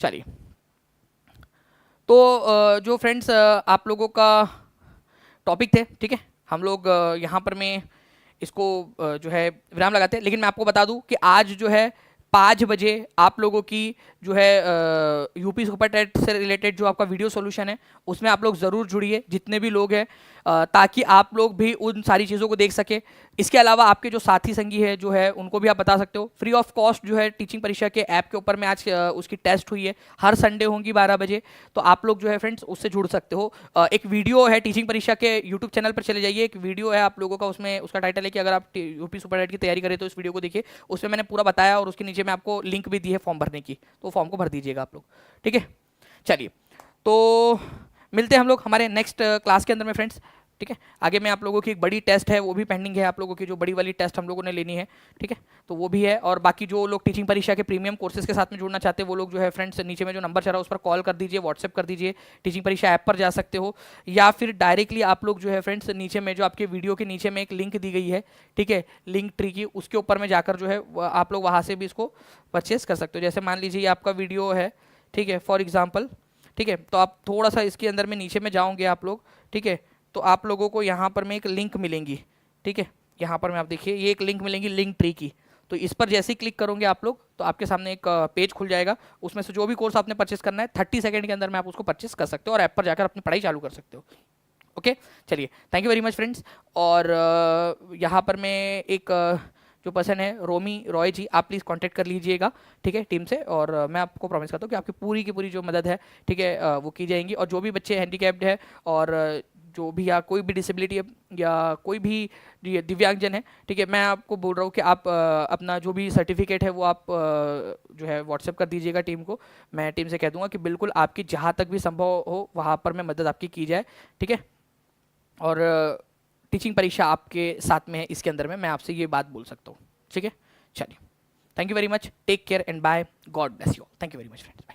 चलिए, तो जो फ्रेंड्स आप लोगों का टॉपिक थे, ठीक है, हम लोग यहाँ पर में इसको जो है विराम लगाते हैं। लेकिन मैं आपको बता दूं कि आज जो है 5 बजे आप लोगों की जो है यूपी सुपर टेट से रिलेटेड जो आपका वीडियो सॉल्यूशन है, उसमें आप लोग ज़रूर जुड़िए जितने भी लोग हैं, ताकि आप लोग भी उन सारी चीज़ों को देख सके। इसके अलावा आपके जो साथी संगी है जो है उनको भी आप बता सकते हो। फ्री ऑफ कॉस्ट जो है टीचिंग परीक्षा के ऐप के ऊपर में आज उसकी टेस्ट हुई है, हर संडे होंगी 12 बजे, तो आप लोग जो है फ्रेंड्स उससे जुड़ सकते हो। एक वीडियो है टीचिंग परीक्षा के यूट्यूब चैनल पर चले जाइए, एक वीडियो है आप लोगों का, उसमें उसका टाइटल है कि अगर आप यूपी सुपर टेट की तैयारी करें तो इस वीडियो को देखिए। उसमें मैंने पूरा बताया और उसके नीचे मैं आपको लिंक भी दी है फॉर्म भरने की, तो फॉर्म को भर दीजिएगा आप लोग, ठीक है। चलिए, तो मिलते हैं हम लोग हमारे नेक्स्ट क्लास के अंदर में फ्रेंड्स। ठीक है, आगे में आप लोगों की एक बड़ी टेस्ट है वो भी पेंडिंग है, आप लोगों की जो बड़ी वाली टेस्ट हम लोगों ने लेनी है। ठीक है, तो वो भी है। और बाकी जो लोग टीचिंग परीक्षा के प्रीमियम कोर्सेज के साथ में जुड़ना चाहते हैं वो लोग जो है फ्रेंड्स नीचे में जो नंबर चल रहा है उस पर कॉल कर दीजिए, व्हाट्सएप कर दीजिए, टीचिंग परीक्षा ऐप पर जा सकते हो, या फिर डायरेक्टली आप लोग जो है फ्रेंड्स नीचे में जो आपके वीडियो के नीचे में एक लिंक दी गई है, ठीक है, लिंक ट्री की, उसके ऊपर में जाकर जो है आप लोग वहाँ से भी इसको परचेस कर सकते हो। जैसे मान लीजिए आपका वीडियो है, ठीक है, फॉर एग्जाम्पल, ठीक है, तो आप थोड़ा सा इसके अंदर में नीचे में जाओगे आप लोग, ठीक है, तो आप लोगों को यहाँ पर में एक लिंक मिलेंगी। ठीक है, यहाँ पर में आप देखिए ये एक लिंक मिलेंगी लिंक ट्री की, तो इस पर जैसे ही क्लिक करोगे आप लोग तो आपके सामने एक पेज खुल जाएगा, उसमें से जो भी कोर्स आपने परचेस करना है 30 सेकंड के अंदर में आप उसको परचेस कर सकते हो और ऐप पर जाकर अपनी पढ़ाई चालू कर सकते हो। ओके, चलिए, thank you very much friends. और यहाँ पर मैं एक जो पर्सन है रोमी रॉय जी, आप प्लीज़ कांटेक्ट कर लीजिएगा, ठीक है, टीम से। और मैं आपको प्रॉमिस करता हूँ कि आपकी पूरी की पूरी जो मदद है, ठीक है, वो की जाएंगी। और जो भी बच्चे हैंडीकैप्ड है और जो भी या कोई भी डिसेबिलिटी है या कोई भी दिव्यांगजन है, ठीक है, मैं आपको बोल रहा हूँ कि आप अपना जो भी सर्टिफिकेट है वो आप जो है व्हाट्सएप कर दीजिएगा टीम को। मैं टीम से कह दूंगा कि बिल्कुल आपकी जहाँ तक भी संभव हो वहाँ पर मैं मदद आपकी की जाए। ठीक है, और टीचिंग परीक्षा आपके साथ में है, इसके अंदर में मैं आपसे ये बात बोल सकता हूँ। ठीक है, चलिए, thank you very much, take care and bye, God bless you, thank you very much friends.